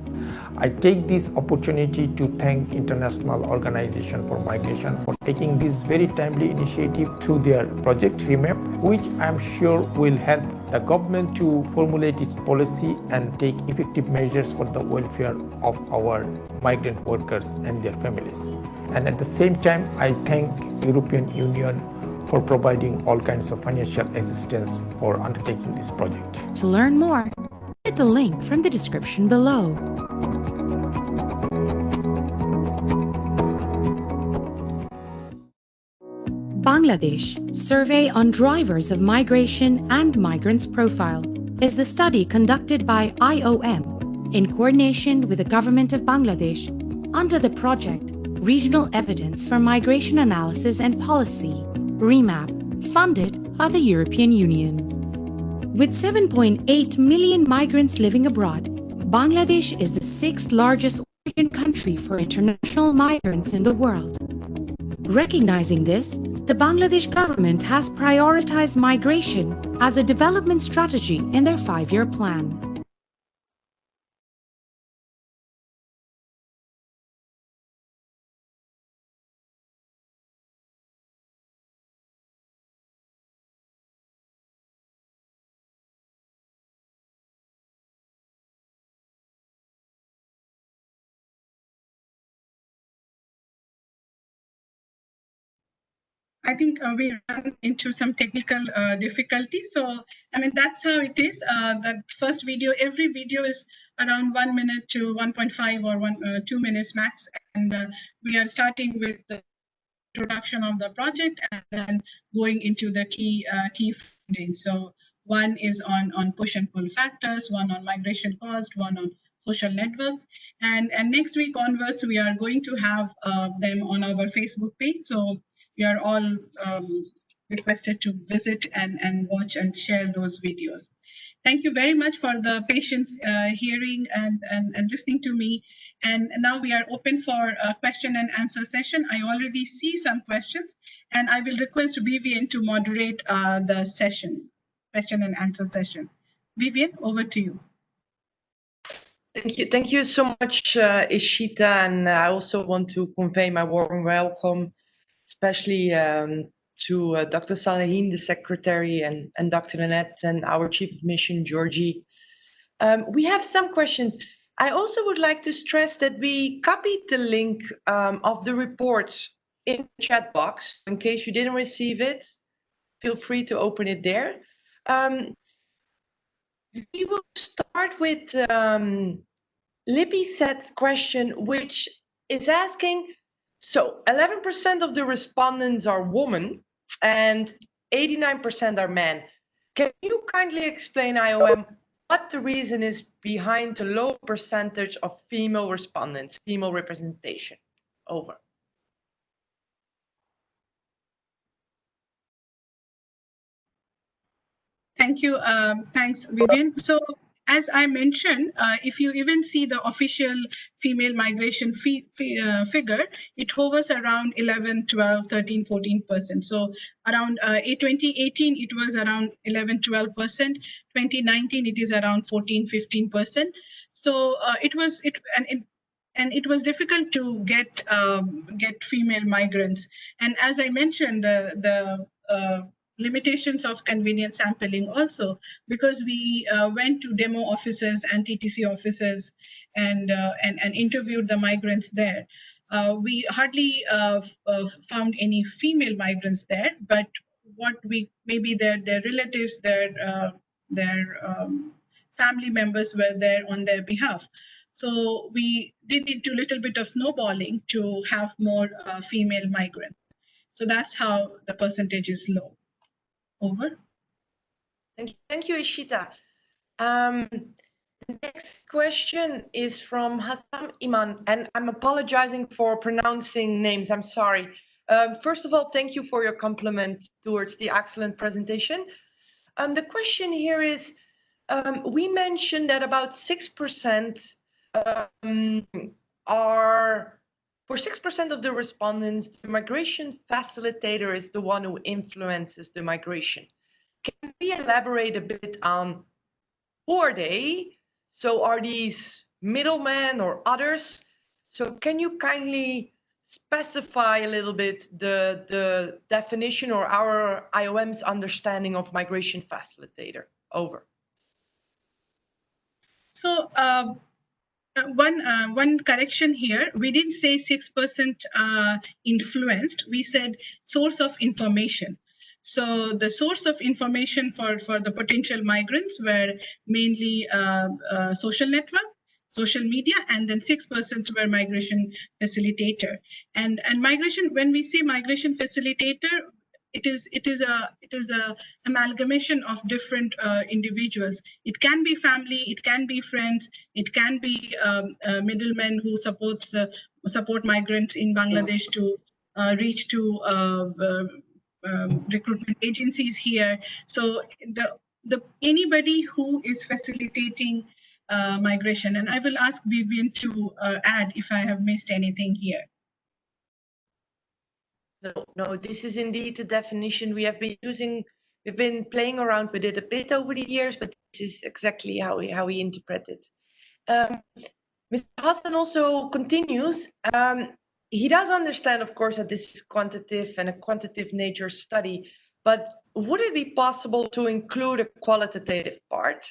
I take this opportunity to thank International Organization for Migration for taking this very timely initiative through their project REMAP, which I am sure will help the government to formulate its policy and take effective measures for the welfare of our migrant workers and their families. And at the same time, I thank European Union for providing all kinds of financial assistance for undertaking this project. To learn more, hit the link from the description below. Bangladesh Survey on Drivers of Migration and Migrants Profile is the study conducted by IOM in coordination with the Government of Bangladesh under the project Regional Evidence for Migration Analysis and Policy, REMAP, funded by the European Union. With 7.8 million migrants living abroad, Bangladesh is the sixth largest origin country for international migrants in the world. Recognizing this, the Bangladesh government has prioritized migration as a development strategy in their 5-year plan. I think we ran into some technical difficulty. So, I mean, that's how it is. That first video, every video is around 1 minute to 1.5 or 2 minutes max. And we are starting with the introduction of the project and then going into the key findings. So one is on push and pull factors, one on migration cost, one on social networks. And next week onwards, we are going to have them on our Facebook page. So you are all requested to visit and watch and share those videos. Thank you very much for the patience hearing and listening to me. And now we are open for a question and answer session. I already see some questions, and I will request Vivian to moderate the session, question and answer session. Vivian, over to you. Thank you so much, Ishita, and I also want to convey my warm welcome, especially to Dr. Salehin, the Secretary, and Dr. Nanette, and our Chief of Mission, Georgie. We have some questions. I also would like to stress that we copied the link of the report in the chat box. In case you didn't receive it, feel free to open it there. We will start with Libby's question, which is asking, so 11% of the respondents are women and 89% are men. Can you kindly explain, IOM, what the reason is behind the low percentage of female respondents, female representation? Over. Thank you. Thanks, Vivian. So as I mentioned, if you even see the official female migration figure, it hovers around 11, 12, 13, 14%. So around 2018, it was around 11, 12%. 2019, it is around 14, 15%. So it was difficult to get female migrants. And as I mentioned, the limitations of convenient sampling also, because we went to demo offices and TTC offices and interviewed the migrants there. We hardly found any female migrants there, but what we maybe their relatives, their family members were there on their behalf. So we did into a little bit of snowballing to have more female migrants. So that's how the percentage is low. Over. Thank you, Ishita. The next question is from Hassam Iman, and I'm apologizing for pronouncing names. I'm sorry. First of all, thank you for your compliment towards the excellent presentation. The question here is, we mentioned that about 6% are, for 6% of the respondents, the migration facilitator is the one who influences the migration. Can we elaborate a bit on who are they? So are these middlemen or others? So can you kindly specify a little bit the definition or our IOM's understanding of migration facilitator? Over. So one correction here. We didn't say 6% influenced. We said source of information. So the source of information for the potential migrants were mainly social network, social media, and then 6% were migration facilitator. And migration, when we say migration facilitator, it is a amalgamation of different individuals. It can be family, it can be friends, it can be middlemen who support migrants in Bangladesh to reach to recruitment agencies here. So the anybody who is facilitating migration, and I will ask Vivian to add if I have missed anything here. No, this is indeed the definition we have been using. We've been playing around with it a bit over the years, but this is exactly how we interpret it. Mr. Hassan also continues. He does understand, of course, that this is quantitative and a quantitative nature study, but would it be possible to include a qualitative part?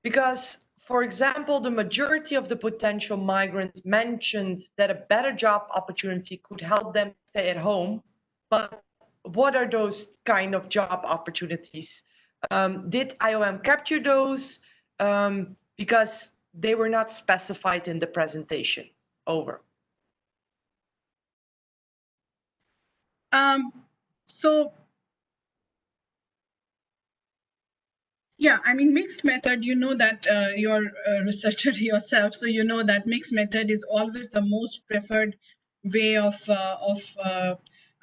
Because, for example, the majority of the potential migrants mentioned that a better job opportunity could help them stay at home. But what are those kind of job opportunities? Did IOM capture those? Because they were not specified in the presentation. Over. So yeah, I mean, mixed method, you know that you're a researcher yourself, so you know that mixed method is always the most preferred way of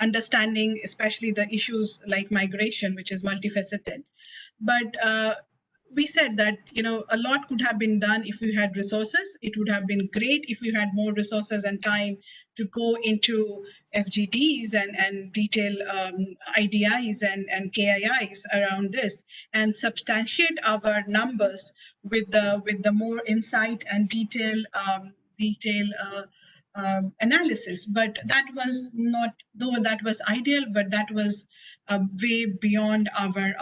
understanding, especially the issues like migration, which is multifaceted. But we said that, you know, a lot could have been done if we had resources. It would have been great if we had more resources and time to go into FGDs and detail IDIs and KIIs around this and substantiate our numbers with the more insight and detail analysis. But that was not, though that was ideal, but that was way beyond our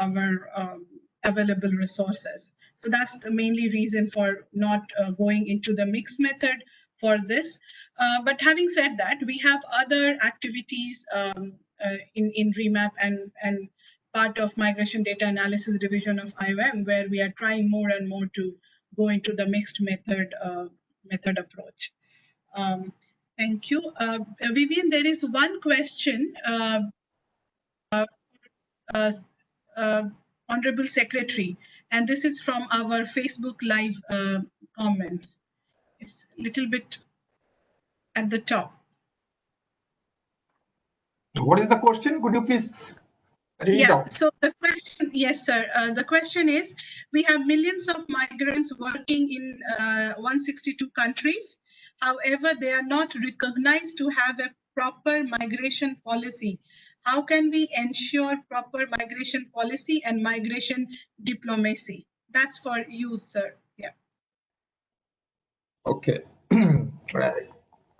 available resources. So that's the mainly reason for not going into the mixed method for this. But having said that, we have other activities in REMAP and part of migration data analysis division of IOM, where we are trying more and more to go into the mixed method approach. Thank you. Vivian, there is one question. Honorable Secretary, and this is from our Facebook Live comments. It's a little bit at the top. What is the question? Could you please read it out? So the question, yes, sir. The question is, we have millions of migrants working in 162 countries. However, they are not recognized to have a proper migration policy. How can we ensure proper migration policy and migration diplomacy? That's for you, sir. Yeah. Okay.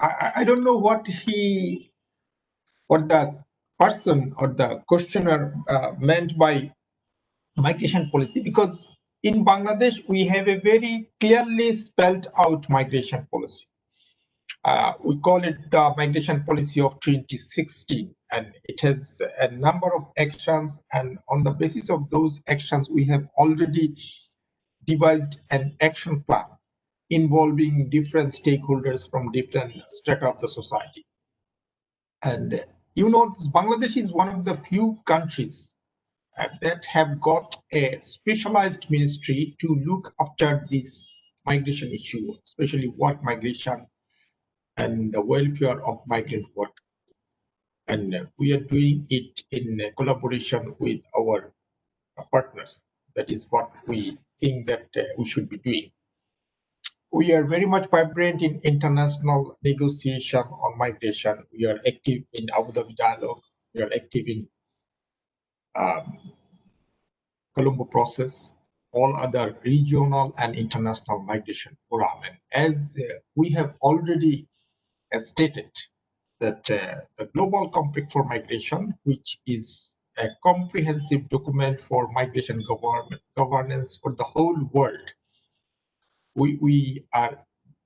I don't know what the person or the questioner meant by migration policy, because in Bangladesh we have a very clearly spelled out migration policy. We call it the migration policy of 2016, and it has a number of actions, and on the basis of those actions we have already devised an action plan. involving different stakeholders from different strata of the society. And Bangladesh is one of the few countries that have got a specialized ministry to look after this migration issue, especially work migration and the welfare of migrant workers. And we are doing it in collaboration with our partners. That is what we think that we should be doing. We are very much vibrant in international negotiation on migration. We are active in Abu Dhabi dialogue. We are active in Colombo process, all other regional and international migration forum. And as we have already stated that the Global Compact for Migration, which is a comprehensive document for migration governance for the whole world, we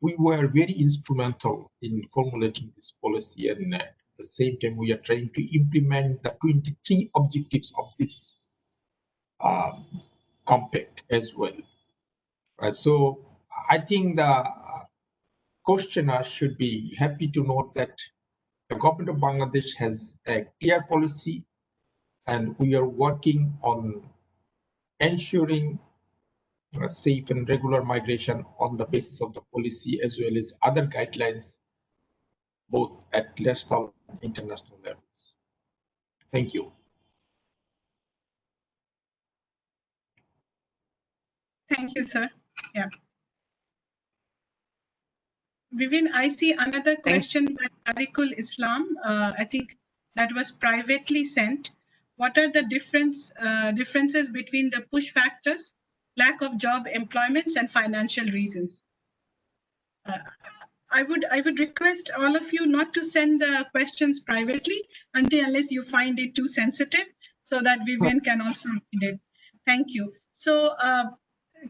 were very instrumental in formulating this policy, and at the same time we are trying to implement the 23 objectives of this compact as well. So I think the questioner should be happy to note that the government of Bangladesh has a clear policy, and we are working on ensuring safe and regular migration on the basis of the policy as well as other guidelines, both at national and international levels. Thank you. Thank you, sir. Yeah. Vivian, I see another question by Tariqul Islam. I think that was privately sent. What are the differences between the push factors, lack of job employments, and financial reasons? I would request all of you not to send the questions privately unless you find it too sensitive, so that Vivian can also read it. Thank you. So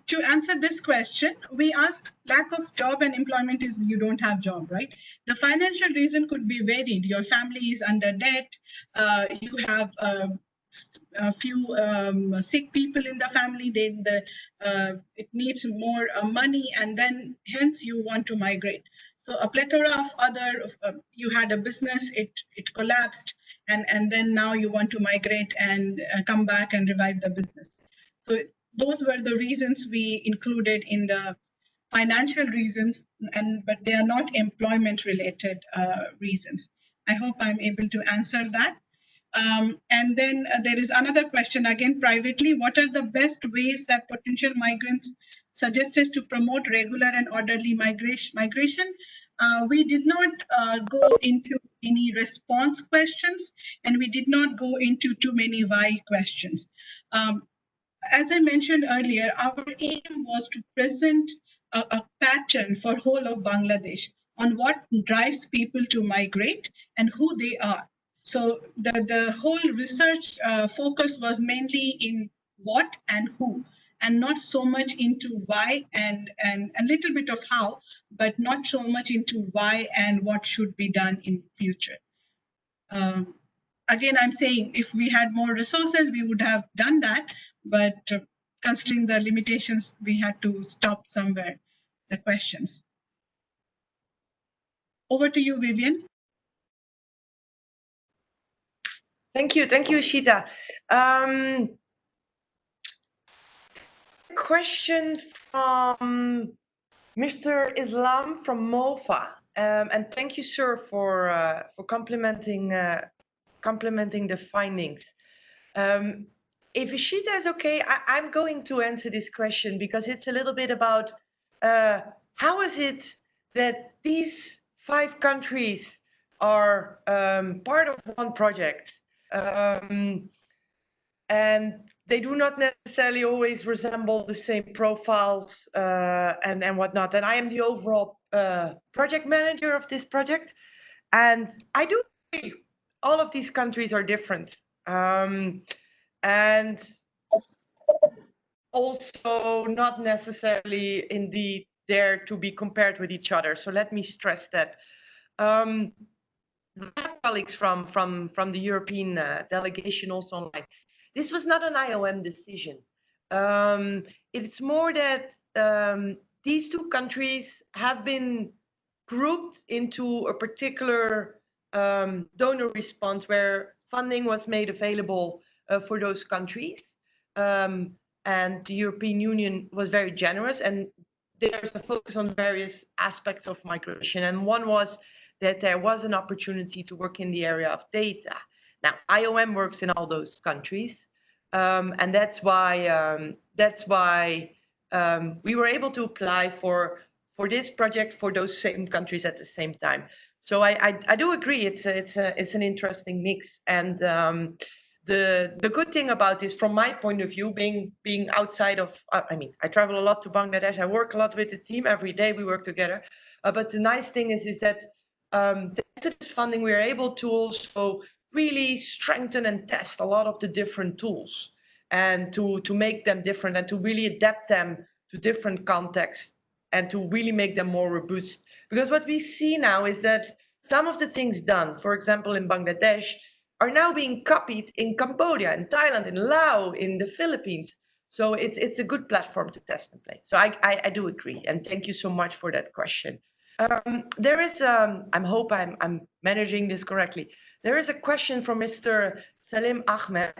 to answer this question, we asked lack of job and employment is you don't have job, right? The financial reason could be varied. Your family is under debt, you have a few sick people in the family, then it needs more money, and then hence you want to migrate. So a plethora of other, you had a business, it collapsed, and then now you want to migrate and come back and revive the business. So those were the reasons we included in the financial reasons, but they are not employment related reasons. I hope I'm able to answer that. And then there is another question again privately. What are the best ways that potential migrants suggested to promote regular and orderly migration? We did not go into any response questions, and we did not go into too many why questions. As I mentioned earlier, our aim was to present a pattern for whole of Bangladesh on what drives people to migrate and who they are. So the whole research focus was mainly in what and who, and not so much into why and a little bit of how, but not so much into why and what should be done in future. Again, I'm saying if we had more resources, we would have done that, but considering the limitations, we had to stop somewhere the questions. Over to you, Vivian. Thank you, Ishita. Question from Mr. Islam from MOFA, and thank you, sir, for complimenting the findings. If Ishita is okay, I'm going to answer this question because it's a little bit about how is it that these 5 countries are part of one project, and they do not necessarily always resemble the same profiles and whatnot. And I am the overall project manager of this project, and I do agree, all of these countries are different. And also not necessarily indeed there to be compared with each other. So let me stress that. I have colleagues from the European delegation also online. This was not an IOM decision. It's more that these two countries have been grouped into a particular donor response where funding was made available for those countries. And the European Union was very generous, and there's a focus on various aspects of migration. And one was that there was an opportunity to work in the area of data. Now, IOM works in all those countries, and that's why we were able to apply for this project for those same countries at the same time. So I do agree, it's an interesting mix. And the good thing about this, from my point of view, being outside of, I mean, I travel a lot to Bangladesh. I work a lot with the team every day. We work together. But the nice thing is that thanks to this funding, we are able to also really strengthen and test a lot of the different tools, and to make them different and to really adapt them to different contexts and to really make them more robust. Because what we see now is that some of the things done, for example, in Bangladesh, are now being copied in Cambodia, in Thailand, in Laos, in the Philippines. So it's a good platform to test and play. So I do agree, and thank you so much for that question. There is, I hope I'm managing this correctly. There is a question from Mr. Salim Ahmed.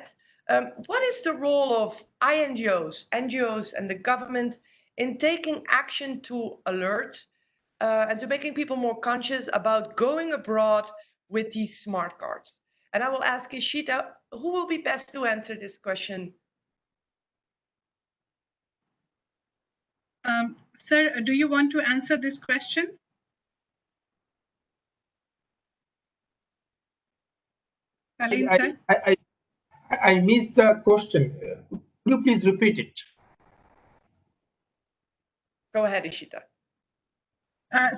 What is the role of INGOs, NGOs, and the government in taking action to alert and to making people more conscious about going abroad with these smart cards? And I will ask Ishita, who will be best to answer this question? Sir, do you want to answer this question? Salim, sir? I missed the question. Could you please repeat it? Go ahead, Ishita.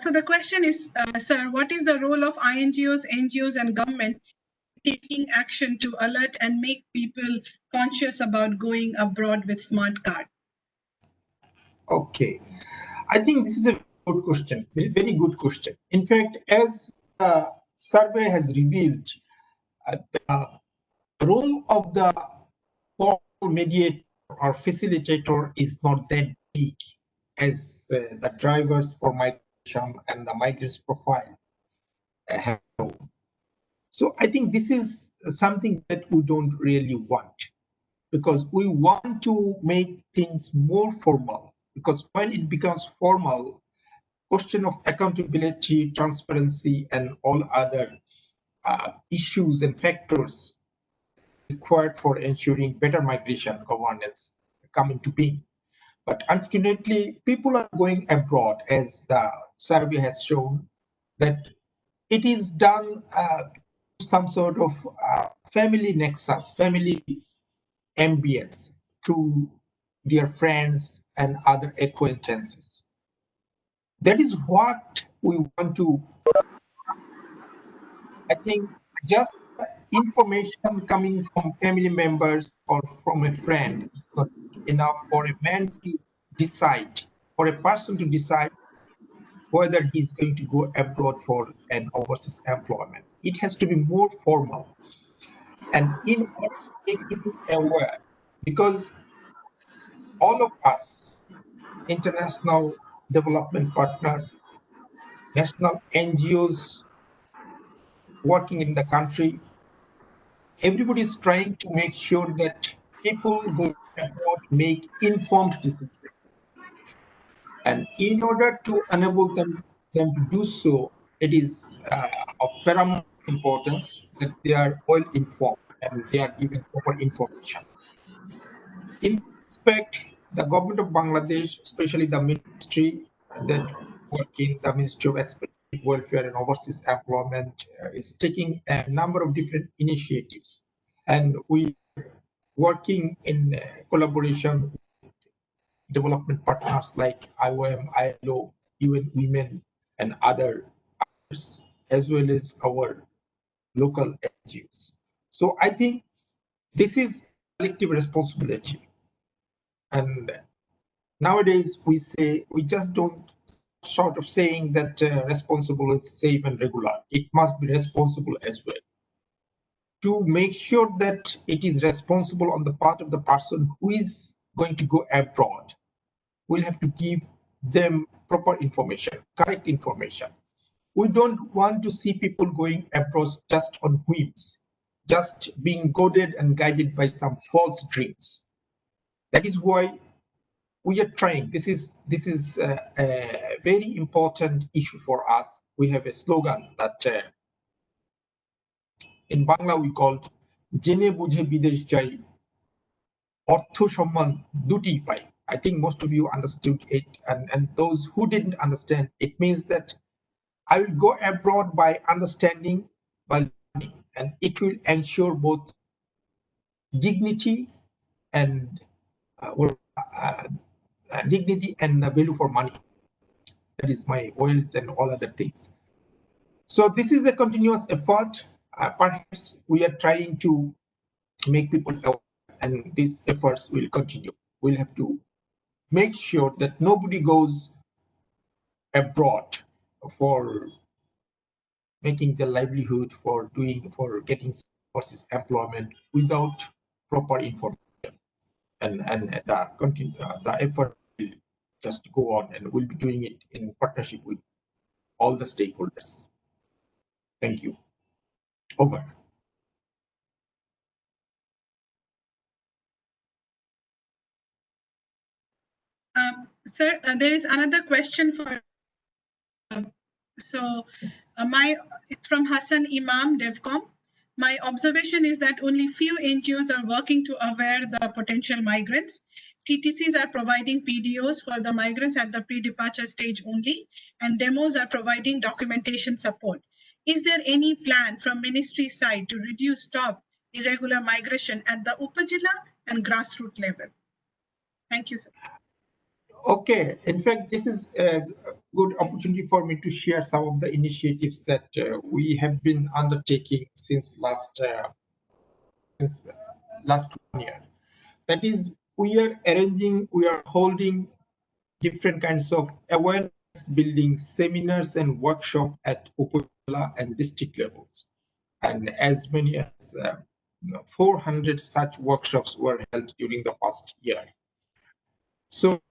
So the question is, sir, what is the role of INGOs, NGOs, and government taking action to alert and make people conscious about going abroad with smart card? Okay, I think this is a good question, very good question. In fact, as the survey has revealed, the role of the mediator or facilitator is not that big as the drivers for migration and the migrants profile have. So I think this is something that we don't really want, because we want to make things more formal, because when it becomes formal, question of accountability, transparency, and all other issues and factors required for ensuring better migration governance come into being. But unfortunately, people are going abroad, as the survey has shown, that it is done some sort of family nexus, family ambience, to their friends and other acquaintances. That is what we want to, I think, just information coming from family members or from a friend is not enough for a man to decide, for a person to decide whether he's going to go abroad for an overseas employment. It has to be more formal. And in order to make people aware, because all of us, international development partners, national NGOs working in the country, everybody is trying to make sure that people go abroad make informed decisions. And in order to enable them to do so, it is of paramount importance that they are well informed and they are given proper information. In respect, the government of Bangladesh, especially the ministry that working, the Ministry of Expected Welfare and Overseas Employment, is taking a number of different initiatives. And we are working in collaboration with development partners like IOM, ILO, UN Women, and others, as well as our local NGOs. So I think this is collective responsibility. And nowadays we say, we just don't sort of saying that responsible is safe and regular. It must be responsible as well. To make sure that it is responsible on the part of the person who is going to go abroad, we'll have to give them proper information, correct information. We don't want to see people going abroad just on whims, just being goaded and guided by some false dreams. That is why we are trying. This is a very important issue for us. We have a slogan that in Bangla we called "Jene bujhe bidesh jai, ortho সম্মান দুটি পাই." I think most of you understood it, and those who didn't understand, it means that I will go abroad by understanding, by learning, and it will ensure both dignity and dignity and the value for money. That is my oils and all other things. So this is a continuous effort. Perhaps we are trying to make people aware, and these efforts will continue. We'll have to make sure that nobody goes abroad for making their livelihood, for getting versus employment without proper information. And the effort will just go on, and we'll be doing it in partnership with all the stakeholders. Thank you. Over. Sir, there is another question for. It's from Hassan Imam Devcom. My observation is that only few NGOs are working to aware the potential migrants. TTCs are providing PDOs for the migrants at the pre-departure stage only, and demos are providing documentation support. Is there any plan from ministry side to stop irregular migration at the Upajila and grassroots level? Thank you, sir. Okay, in fact, this is a good opportunity for me to share some of the initiatives that we have been undertaking since last 1 year. That is, we are holding different kinds of awareness building seminars and workshops at Upajila and district levels. And as many as 400 such workshops were held during the past year. So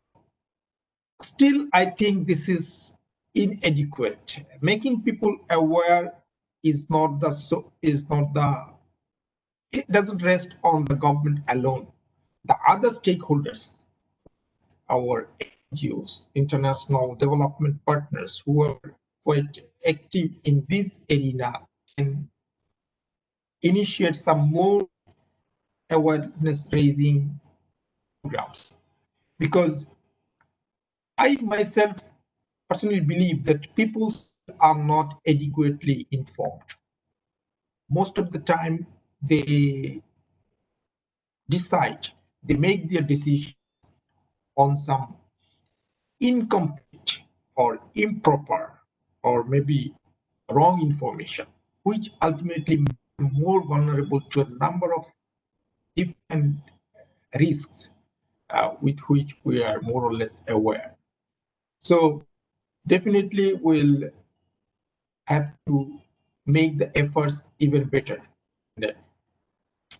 still, I think this is inadequate. Making people aware it doesn't rest on the government alone. The other stakeholders, our NGOs, international development partners who are quite active in this arena, can initiate some more awareness raising programs. Because I myself personally believe that people are not adequately informed. Most of the time, they make their decision on some incomplete or improper or maybe wrong information, which ultimately make them more vulnerable to a number of different risks with which we are more or less aware. So definitely we'll have to make the efforts even better.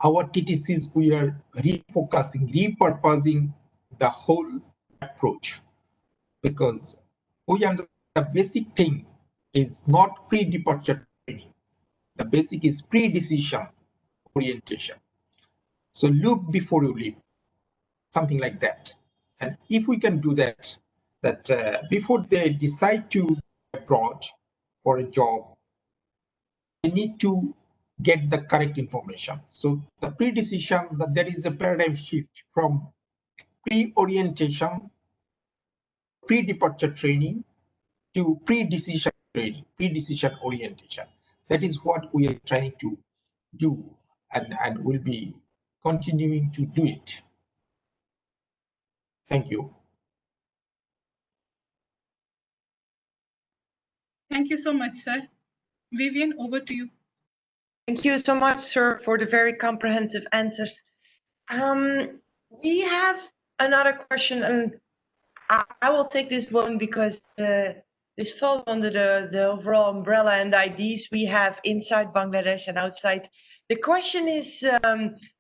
Our TTCs, we are repurposing the whole approach, because we understand the basic thing is not pre-departure training. The basic is pre-decision orientation. So look before you leave, something like that. And if we can do that, before they decide to go abroad for a job, they need to get the correct information. So the pre-decision, that there is a paradigm shift from pre-orientation, pre-departure training to pre-decision training, pre-decision orientation. That is what we are trying to do, and will be continuing to do it. Thank you. Thank you so much, sir. Vivian, over to you. Thank you so much, sir, for the very comprehensive answers. We have another question, and I will take this one because this falls under the overall umbrella and IDs we have inside Bangladesh and outside. The question is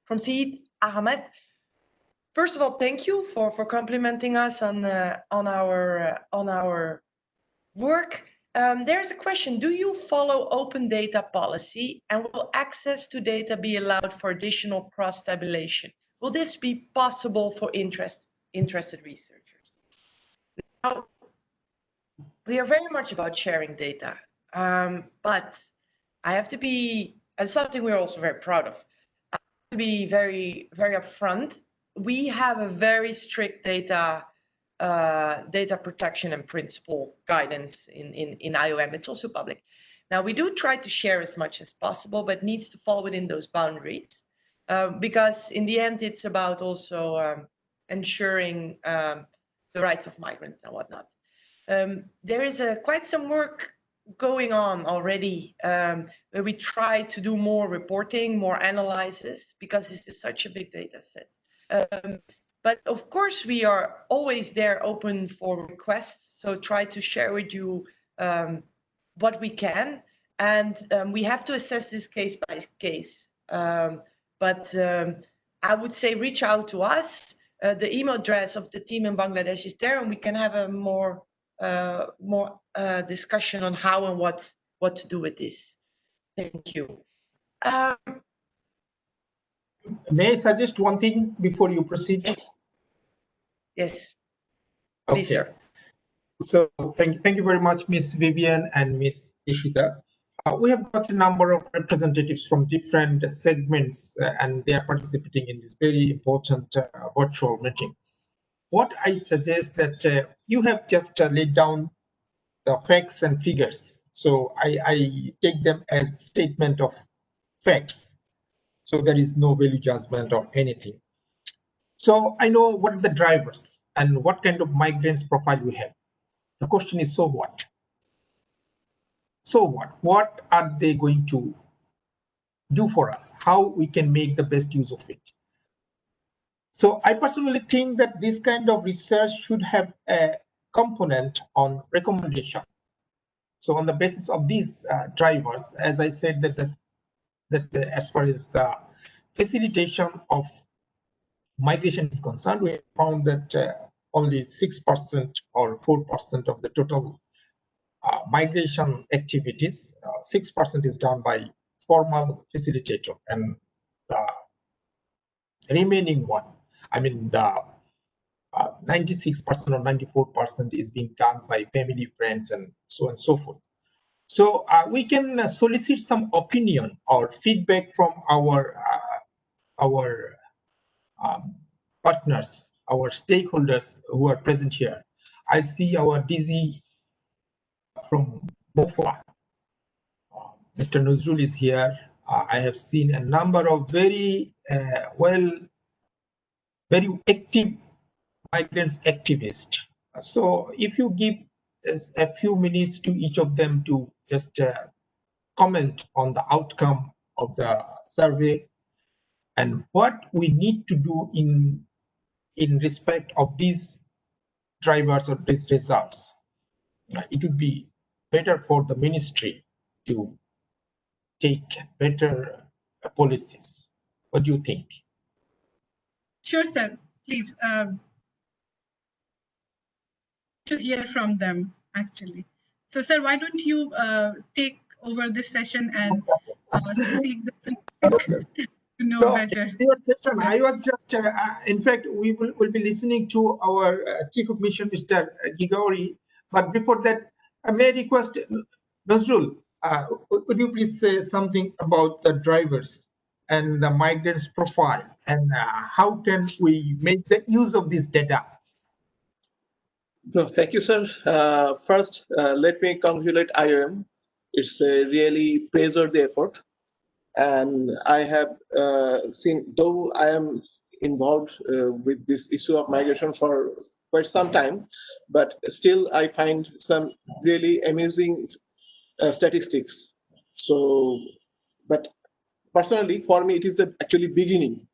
from Saeed Ahmed. first of all, thank you for complimenting us on our work. There's a question: do you follow open data policy, and will access to data be allowed for additional cross-tabulation? Will this be possible for interested researchers? Now, we are very much about sharing data, but I have to be, and something we're also very proud of, I have to be very, very upfront. We have a very strict data protection and principle guidance in IOM. It's also public. Now, we do try to share as much as possible, but needs to fall within those boundaries, because in the end, it's about also ensuring the rights of migrants and whatnot. There is quite some work going on already, where we try to do more reporting, more analysis, because this is such a big data set. But of course, we are always there open for requests, so try to share with you what we can, and we have to assess this case by case. But I would say reach out to us. The email address of the team in Bangladesh is there, and we can have a more discussion on how and what to do with this. Thank you. May I suggest one thing before you proceed? Yes. Okay. Please, sir. So thank you very much, Ms. Vivian and Ms. Ishita. We have got a number of representatives from different segments, and they are participating in this very important virtual meeting. What I suggest that you have just laid down the facts and figures. So I take them as statement of facts. So there is no value judgment or anything. So I know what are the drivers and what kind of migrants profile we have. The question is, so what? So what? What are they going to do for us? How we can make the best use of it? So I personally think that this kind of research should have a component on recommendation. So on the basis of these drivers, as I said, that as far as the facilitation of migration is concerned, we found that only 6% or 4% of the total migration activities, 6% is done by formal facilitator, and the remaining one, I mean the 96% or 94% is being done by family, friends, and so on and so forth. So we can solicit some opinion or feedback from our partners, our stakeholders who are present here. I see our DG from BOFA, Mr. Nuzrul is here. I have seen a number of very very active migrants activists. So if you give us a few minutes to each of them to just comment on the outcome of the survey and what we need to do in respect of these drivers or these results, it would be better for the ministry to take better policies. What do you think? Sure, sir. Please. To hear from them, actually. So, sir, why don't you take over this session and take the to know better. Your session, I was just, in fact, we will be listening to our Chief of Mission, Mr. Gigauri. But before that, may I request Nazrul, would you please say something about the drivers and the migrants profile, and how can we make the use of this data? No, thank you, sir. First, let me congratulate IOM. It's really praiseworthy effort. And I have seen, though I am involved with this issue of migration for quite some time, but still I find some really amusing statistics. So, but personally, for me, it is the actually beginning.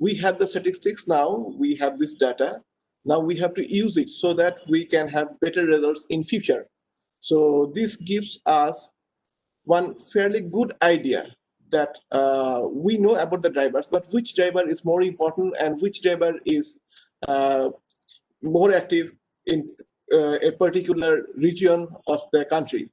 We have the statistics now, we have this data. Now we have to use it so that we can have better results in future. So this gives us one fairly good idea that we know about the drivers, but which driver is more important and which driver is more active in a particular region of the country.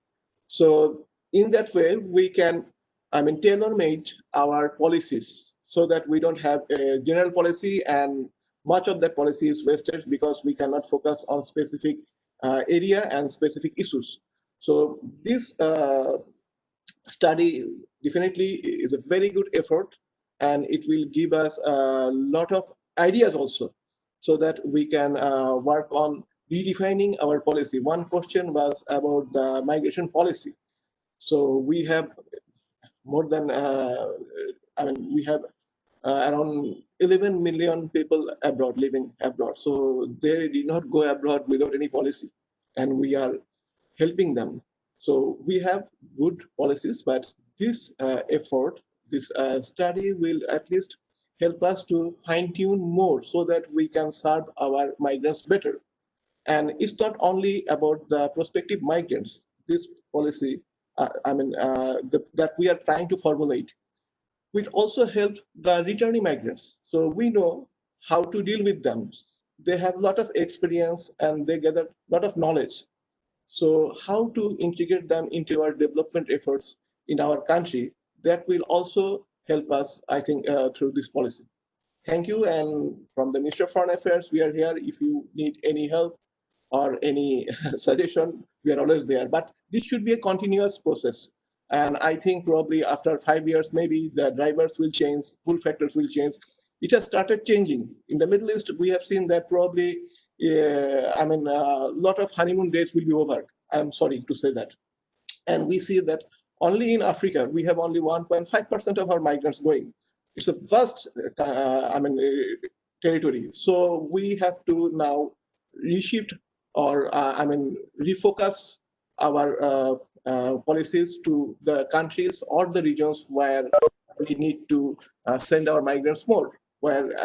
So in that way, we can, tailor-made our policies so that we don't have a general policy and much of that policy is wasted because we cannot focus on specific area and specific issues. So this study definitely is a very good effort, and it will give us a lot of ideas also so that we can work on redefining our policy. One question was about the migration policy. So we have more than, we have around 11 million people abroad, living abroad. So they did not go abroad without any policy, and we are helping them. So we have good policies, but this effort, this study will at least help us to fine tune more so that we can serve our migrants better. And it's not only about the prospective migrants. This policy, that we are trying to formulate, which also help the returning migrants. So we know how to deal with them. They have a lot of experience and they gather a lot of knowledge. So how to integrate them into our development efforts in our country, that will also help us, I think, through this policy. Thank you. And from the Ministry of Foreign Affairs, we are here. If you need any help or any suggestion, we are always there. But this should be a continuous process. And I think probably after 5 years, maybe the drivers will change, pull factors will change. It has started changing. In the Middle East, we have seen that probably, a lot of honeymoon days will be over. I'm sorry to say that. And we see that only in Africa, we have only 1.5% of our migrants going. It's a vast, territory. So we have to now reshift or, refocus our policies to the countries or the regions where we need to send our migrants more.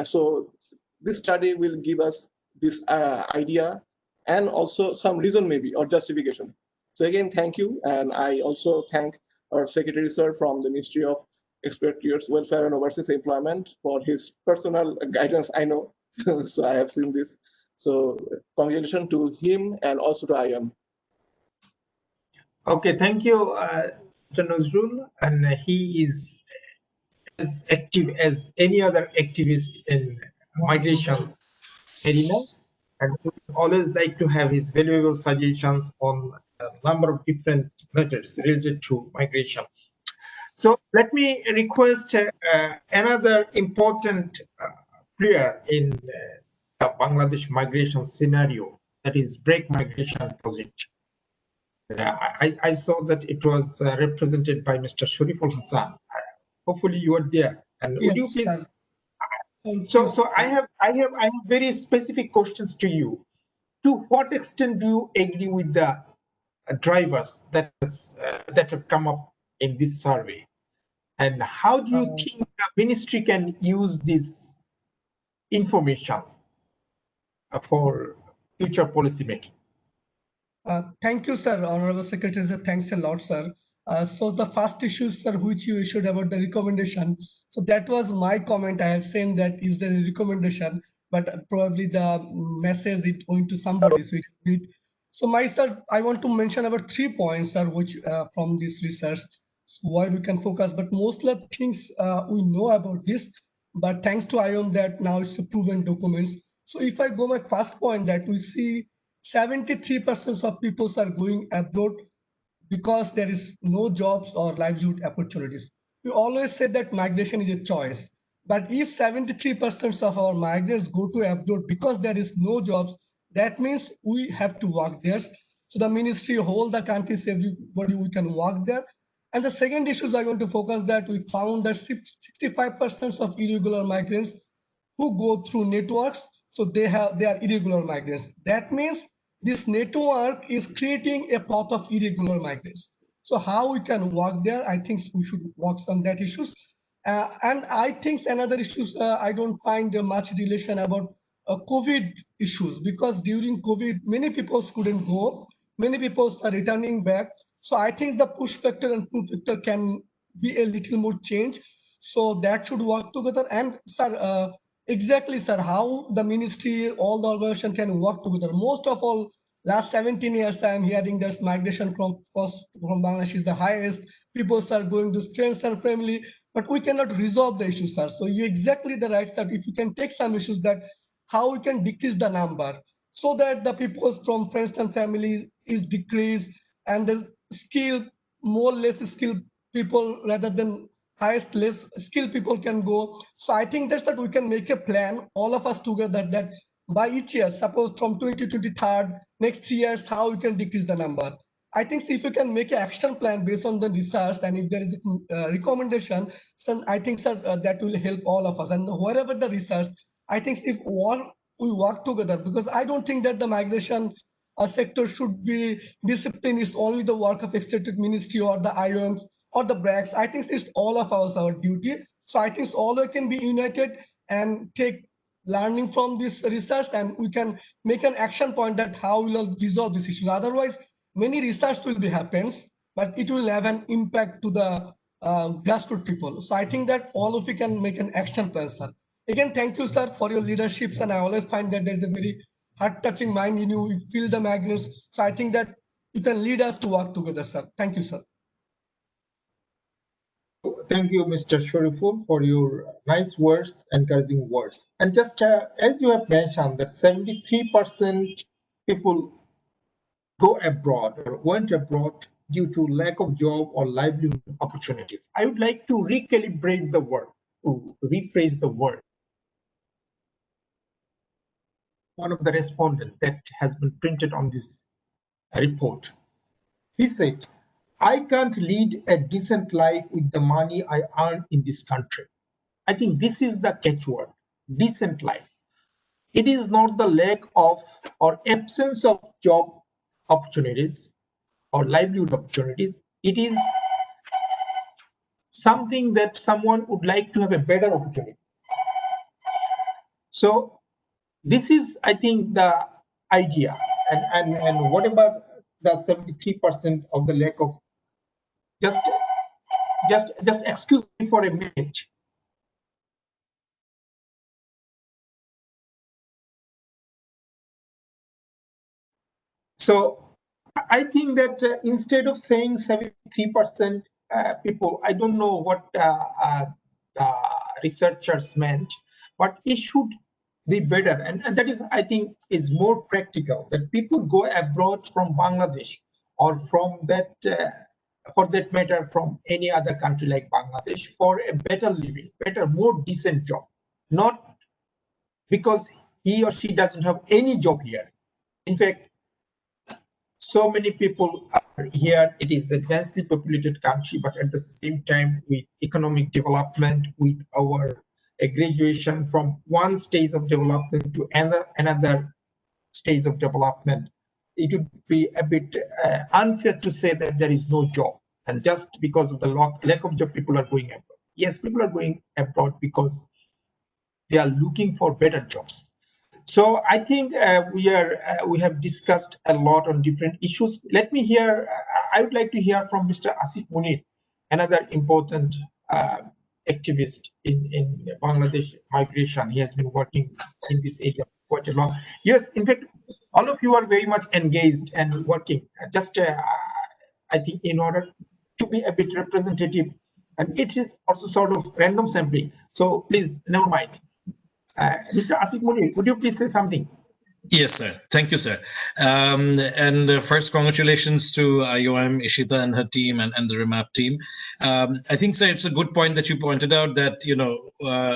So this study will give us this idea and also some reason maybe or justification. So again, thank you. And I also thank our Secretary, sir, from the Ministry of Expatriates, Welfare and Overseas Employment for his personal guidance, I know. So I have seen this. So congratulations to him and also to IAM. Okay, thank you, Mr. Nazrul. And he is as active as any other activist in migration arena. And we always like to have his valuable suggestions on a number of different matters related to migration. So let me request another important player in the Bangladesh migration scenario, that is Break Migration Project. I saw that it was represented by Mr. Shariful Hassan. Hopefully you are there. And would you please? So I have very specific questions to you. To what extent do you agree with the drivers that have come up in this survey? And how do you think the ministry can use this information for future policy making? Thank you, sir. Honorable Secretary, sir. Thanks a lot, sir. So the first issue, sir, which you issued about the recommendation. So that was my comment. I have seen that is there a recommendation, but probably the message is going to somebody. So so my sir, I want to mention about 3 points, sir, which from this research, why we can focus. But mostly things we know about this, but thanks to IOM that now it's a proven documents. So if I go my first point that we see 73% of people are going abroad because there is no jobs or livelihood opportunities. We always say that migration is a choice. But if 73% of our migrants go to abroad because there is no jobs, that means we have to work there. So the ministry, whole the countries, everybody, we can work there. And the second issue is I want to focus that we found that 65% of irregular migrants who go through networks, so they are irregular migrants. That means this network is creating a path of irregular migrants. So how we can work there? I think we should work on that issues. And I think another issues I don't find much relation about COVID issues, because during COVID many people couldn't go, many people are returning back. So I think the push factor and pull factor can be a little more change. So that should work together. And sir, exactly, sir, how the ministry, all the organization can work together. Most of all, last 17 years, I am hearing that migration from Bangladesh is the highest. People are going to friends and family, but we cannot resolve the issues, sir. So you exactly the right, that if you can take some issues, that how we can decrease the number so that the people from friends and family is decreased, and the skill, more less skilled people rather than highest less skilled people can go. So I think that's that we can make a plan, all of us together, that by each year, suppose from 2023, next 3 years, how we can decrease the number. I think if you can make an action plan based on the research, and if there is a recommendation, then I think, sir, that will help all of us. And wherever the research, I think if all we work together, because I don't think that the migration sector should be discipline is only the work of executive ministry or the IOMs or the BRACs. I think it's all of us, our duty. So I think all we can be united and take learning from this research, and we can make an action point that how we will resolve this issue. Otherwise, many research will be happens, but it will have an impact to the grassroots people. So I think that all of you can make an action plan, sir. Again, thank you, sir, for your leaderships. And I always find that there's a very heart-touching mind in you. You feel the magnets. So I think that you can lead us to work together, sir. Thank you, sir. Thank you, Mr. Shariful, for your nice words, encouraging words. And just as you have mentioned, that 73% people go abroad or went abroad due to lack of job or livelihood opportunities. I would like to recalibrate the word, to rephrase the word. One of the respondents that has been printed on this report, he said, I can't lead a decent life with the money I earn in this country. I think this is the catchword, decent life. It is not the lack of or absence of job opportunities or livelihood opportunities. It is something that someone would like to have a better opportunity. So this is, I think, the idea. And what about the 73% of the lack of, just excuse me for a minute. So I think that instead of saying 73% people, I don't know what researchers meant, but it should be better. And that is, I think, is more practical, that people go abroad from Bangladesh or from that, for that matter, from any other country like Bangladesh for a better living, better, more decent job, not because he or she doesn't have any job here. In fact, so many people are here. It is a densely populated country, but at the same time, with economic development, with our graduation from one stage of development to another stage of development, it would be a bit unfair to say that there is no job. And just because of the lack of job, people are going abroad. Yes, people are going abroad because they are looking for better jobs. So I think we have discussed a lot on different issues. Let me hear. I would like to hear from Mr. Asif Munir, another important activist in Bangladesh migration. He has been working in this area for quite a long. Yes, in fact, all of you are very much engaged and working. Just I think in order to be a bit representative, and it is also sort of random sampling. So please, never mind. Mr. Asif Munir, would you please say something? Yes, sir. Thank you, sir. And first, congratulations to IOM, Ishita and her team and the REMAP team. I think, sir, it's a good point that you pointed out that,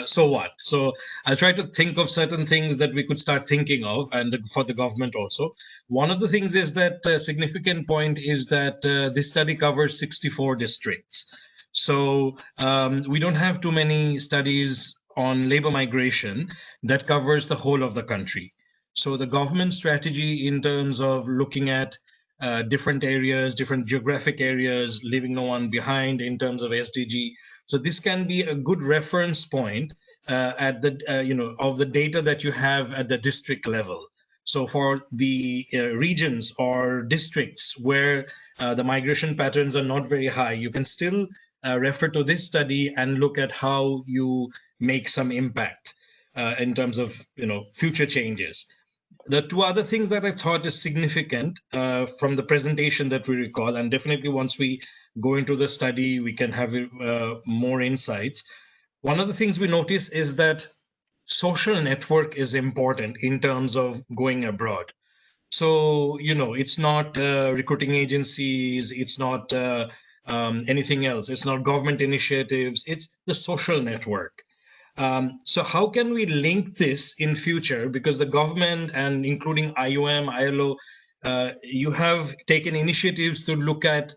so what? So I'll try to think of certain things that we could start thinking of, and for the government also. One of the things is that a significant point is that this study covers 64 districts. So we don't have too many studies on labor migration that covers the whole of the country. So the government strategy in terms of looking at different areas, different geographic areas, leaving no one behind in terms of SDG. So this can be a good reference point at the of the data that you have at the district level. So for the regions or districts where the migration patterns are not very high, you can still refer to this study and look at how you make some impact in terms of future changes. The two other things that I thought is significant from the presentation that we recall, and definitely once we go into the study, we can have more insights. One of the things we notice is that social network is important in terms of going abroad. So, it's not recruiting agencies, it's not anything else, it's not government initiatives, it's the social network. So how can we link this in future? Because the government and including IOM, ILO, you have taken initiatives to look at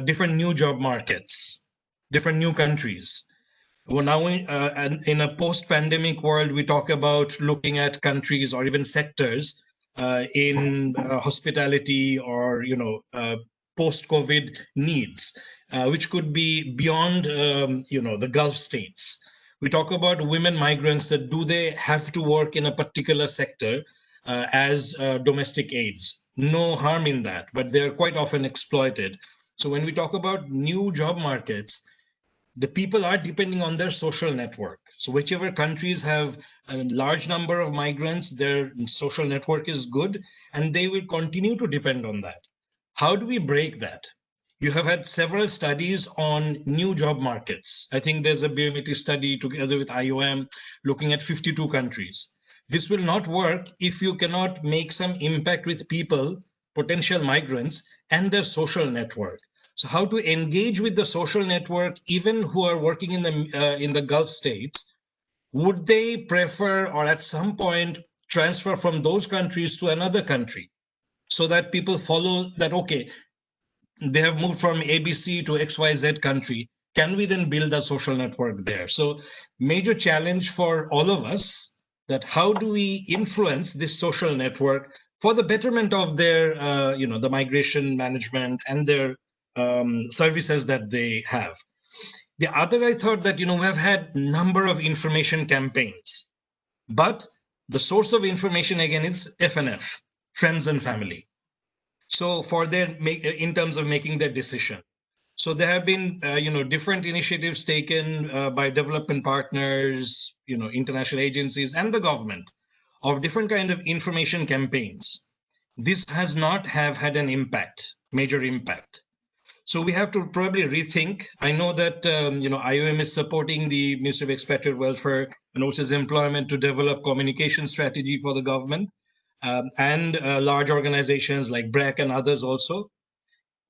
different new job markets, different new countries. Well, now in a post-pandemic world, we talk about looking at countries or even sectors in hospitality or post-COVID needs, which could be beyond the Gulf states. We talk about women migrants, that do they have to work in a particular sector as domestic aids? No harm in that, but they're quite often exploited. So when we talk about new job markets, the people are depending on their social network. So whichever countries have a large number of migrants, their social network is good, and they will continue to depend on that. How do we break that? You have had several studies on new job markets. I think there's a biometry study together with IOM looking at 52 countries. This will not work if you cannot make some impact with people, potential migrants, and their social network. So how to engage with the social network, even who are working in the Gulf states, would they prefer or at some point transfer from those countries to another country so that people follow that, okay, they have moved from ABC to XYZ country. Can we then build a social network there? So major challenge for all of us, that how do we influence this social network for the betterment of their, the migration management and their services that they have. The other, I thought that, we have had number of information campaigns, but the source of information again is FNF, friends and family. So for in terms of making their decision. So there have been, different initiatives taken by development partners, international agencies and the government of different kind of information campaigns. This has not have had an impact, major impact. So we have to probably rethink. I know that, IOM is supporting the Ministry of Expatriate Welfare and Overseas Employment to develop communication strategy for the government and large organizations like BRAC and others also.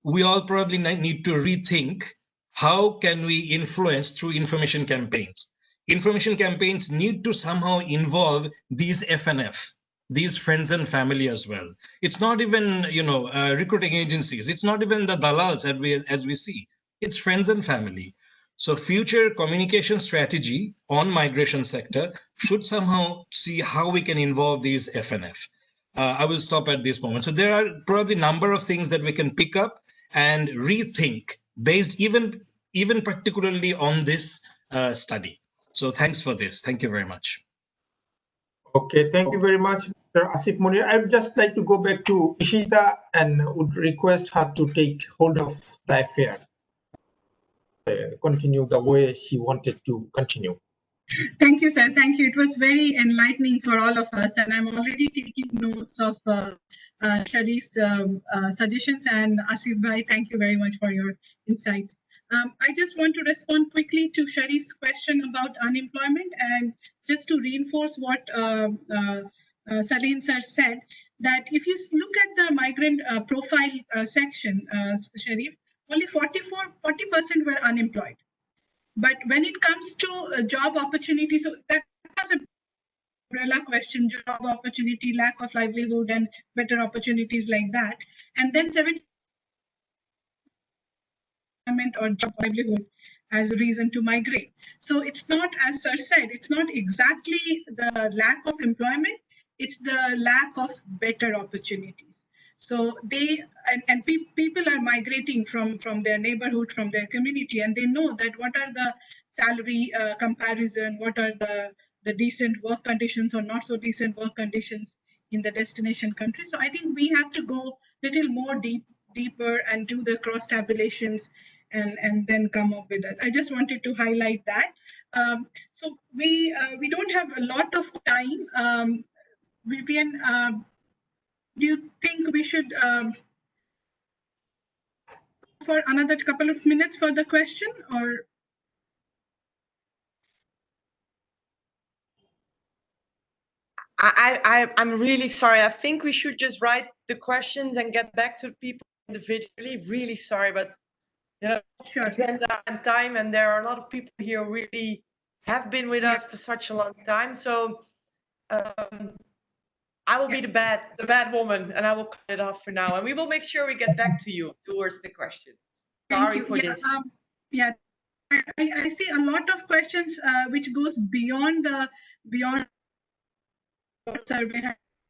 We all probably need to rethink how can we influence through information campaigns. Information campaigns need to somehow involve these FNF, these friends and family as well. It's not even, recruiting agencies. It's not even the dalals as we see. It's friends and family. So future communication strategy on migration sector should somehow see how we can involve these FNF. I will stop at this moment. So there are probably a number of things that we can pick up and rethink based even particularly on this study. So thanks for this. Thank you very much. Okay, thank you very much, Dr. Asif Munir. I would just like to go back to Ishita and would request her to take hold of the affair, continue the way she wanted to continue. Thank you, sir. Thank you. It was very enlightening for all of us, and I'm already taking notes of Sharif's suggestions. And Asif Bhai, thank you very much for your insights. I just want to respond quickly to Sharif's question about unemployment, and just to reinforce what Salim sir said, that if you look at the migrant profile section, Sharif, only 40% were unemployed. But when it comes to job opportunities, so that was a umbrella question: job opportunity, lack of livelihood, and better opportunities like that. And then 70% or job livelihood as a reason to migrate. So it's not, as sir said, it's not exactly the lack of employment, it's the lack of better opportunities. So they and people are migrating from their neighborhood, from their community, and they know that what are the salary comparison, what are the decent work conditions or not so decent work conditions in the destination country. So I think we have to go little more deeper and do the cross tabulations and then come up with it. I just wanted to highlight that. So we don't have a lot of time. Vivian, do you think we should for another couple of minutes for the question, or? I'm really sorry. I think we should just write the questions and get back to people individually. Really sorry, but you know, sure. Agenda and time, and there are a lot of people here who really have been with us for such a long time. So I will be the bad woman, and I will cut it off for now. And we will make sure we get back to you towards the question. Sorry for this. Yeah, I see a lot of questions which goes beyond survey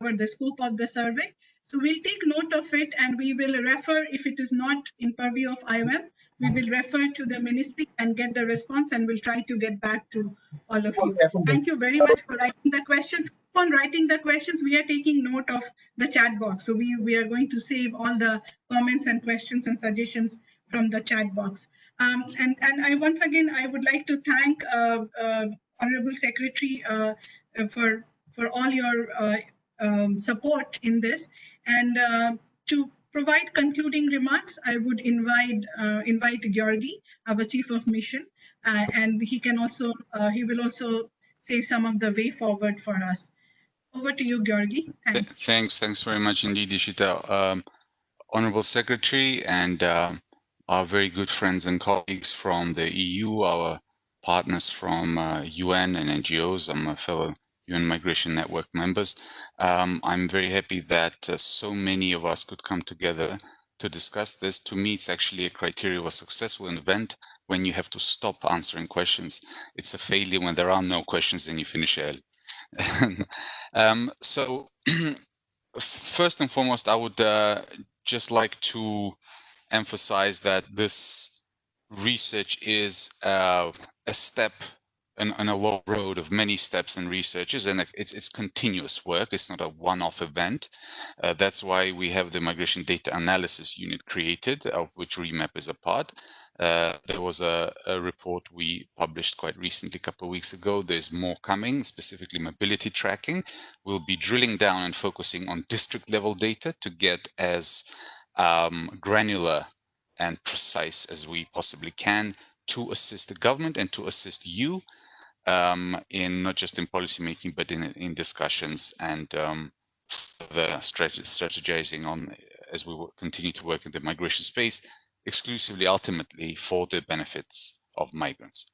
or the scope of the survey. So we'll take note of it and we will refer, if it is not in purview of IOM, we will refer to the ministry and get the response, and we'll try to get back to all of you. Thank you very much for writing the questions. Keep on writing the questions. We are taking note of the chat box. So we are going to save all the comments and questions and suggestions from the chat box. And I once again, I would like to thank Honorable Secretary for all your support in this. And to provide concluding remarks, I would invite Georgi, our Chief of Mission, and he will also say some of the way forward for us. Over to you, Georgi. Thanks. Thanks very much indeed, Ishita. Honorable Secretary and our very good friends and colleagues from the EU, our partners from UN and NGOs, I'm a fellow UN Migration Network members. I'm very happy that so many of us could come together to discuss this. To me, it's actually a criteria of a successful event when you have to stop answering questions. It's a failure when there are no questions and you finish early. So first and foremost, I would just like to emphasize that this research is a step on a long road of many steps in researches, and it's continuous work. It's not a one-off event. That's why we have the Migration Data Analysis Unit created, of which REMAP is a part. There was a report we published quite recently, a couple of weeks ago. There's more coming, specifically mobility tracking. We'll be drilling down and focusing on district level data to get as granular and precise as we possibly can to assist the government and to assist you in not just in policy making, but in discussions and the strategizing on as we continue to work in the migration space, exclusively ultimately for the benefits of migrants.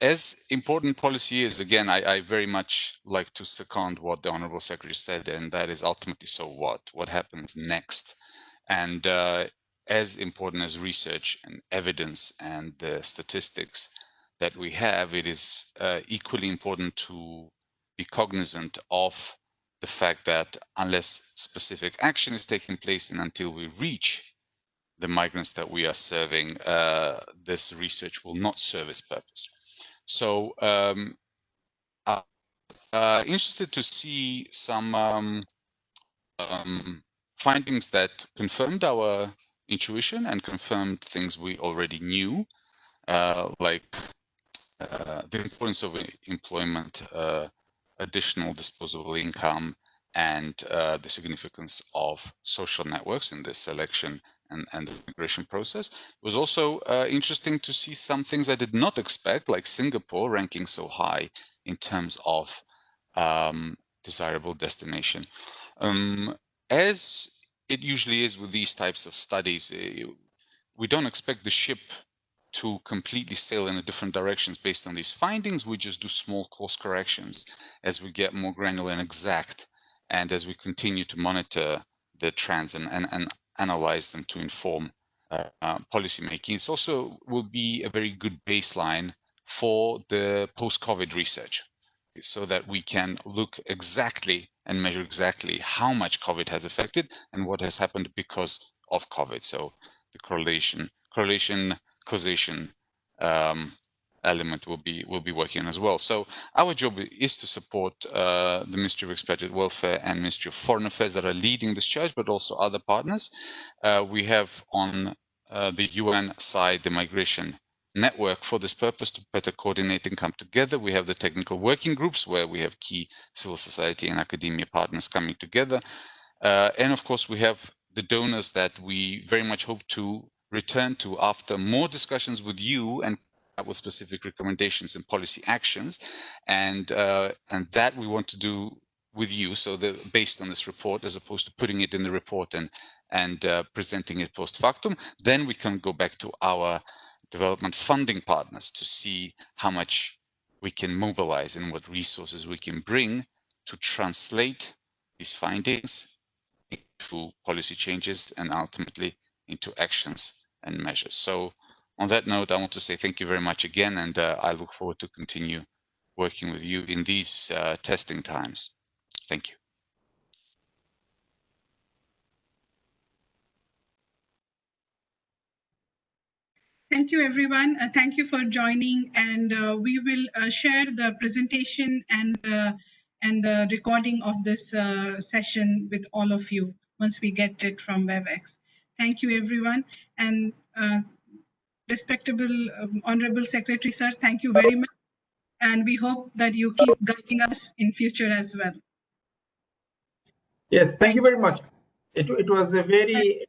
As important policy is, again, I very much like to second what the Honorable Secretary said, and that is ultimately, so what? What happens next? And as important as research and evidence and the statistics that we have, it is equally important to be cognizant of the fact that unless specific action is taking place and until we reach the migrants that we are serving, this research will not serve its purpose. So I'm interested to see some findings that confirmed our intuition and confirmed things we already knew, like the importance of employment, additional disposable income, and the significance of social networks in the selection and the migration process. It was also interesting to see some things I did not expect, like Singapore ranking so high in terms of desirable destination. As it usually is with these types of studies, we don't expect the ship to completely sail in a different directions based on these findings. We just do small course corrections as we get more granular and exact, and as we continue to monitor the trends and analyze them to inform policy making. It also will be a very good baseline for the post-COVID research, so that we can look exactly and measure exactly how much COVID has affected and what has happened because of COVID. So the causation element will be working as well. So our job is to support the Ministry of Expatriate Welfare and Ministry of Foreign Affairs that are leading this charge, but also other partners. We have on the UN side the migration network for this purpose to better coordinate and come together. We have the technical working groups where we have key civil society and academia partners coming together. And of course, we have the donors that we very much hope to return to after more discussions with you and with specific recommendations and policy actions. And that we want to do with you, so based on this report, as opposed to putting it in the report and presenting it post factum, then we can go back to our development funding partners to see how much we can mobilize and what resources we can bring to translate these findings into policy changes and ultimately into actions and measures. So on that note, I want to say thank you very much again, and I look forward to continue working with you in these testing times. Thank you. Thank you, everyone. Thank you for joining, and we will share the presentation and the recording of this session with all of you once we get it from WebEx. Thank you, everyone, and respectable Honorable Secretary, sir, thank you very much, and we hope that you keep guiding us in future as well. Yes, thank you very much. It was a very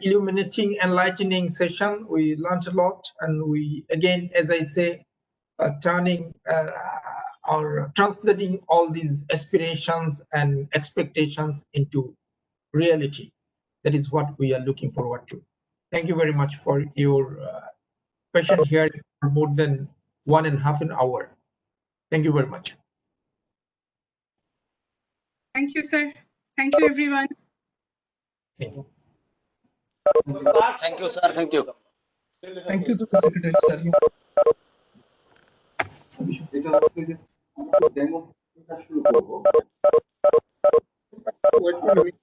illuminating, enlightening session. We learned a lot, and we, again, as I say, turning or translating all these aspirations and expectations into reality. That is what we are looking forward to. Thank you very much for your patient hearing for more than 1.5 hours. Thank you very much. Thank you, sir. Thank you, everyone. Thank you. Thank you, sir. Thank you. Thank you to the Secretary, sir. Wait a minute.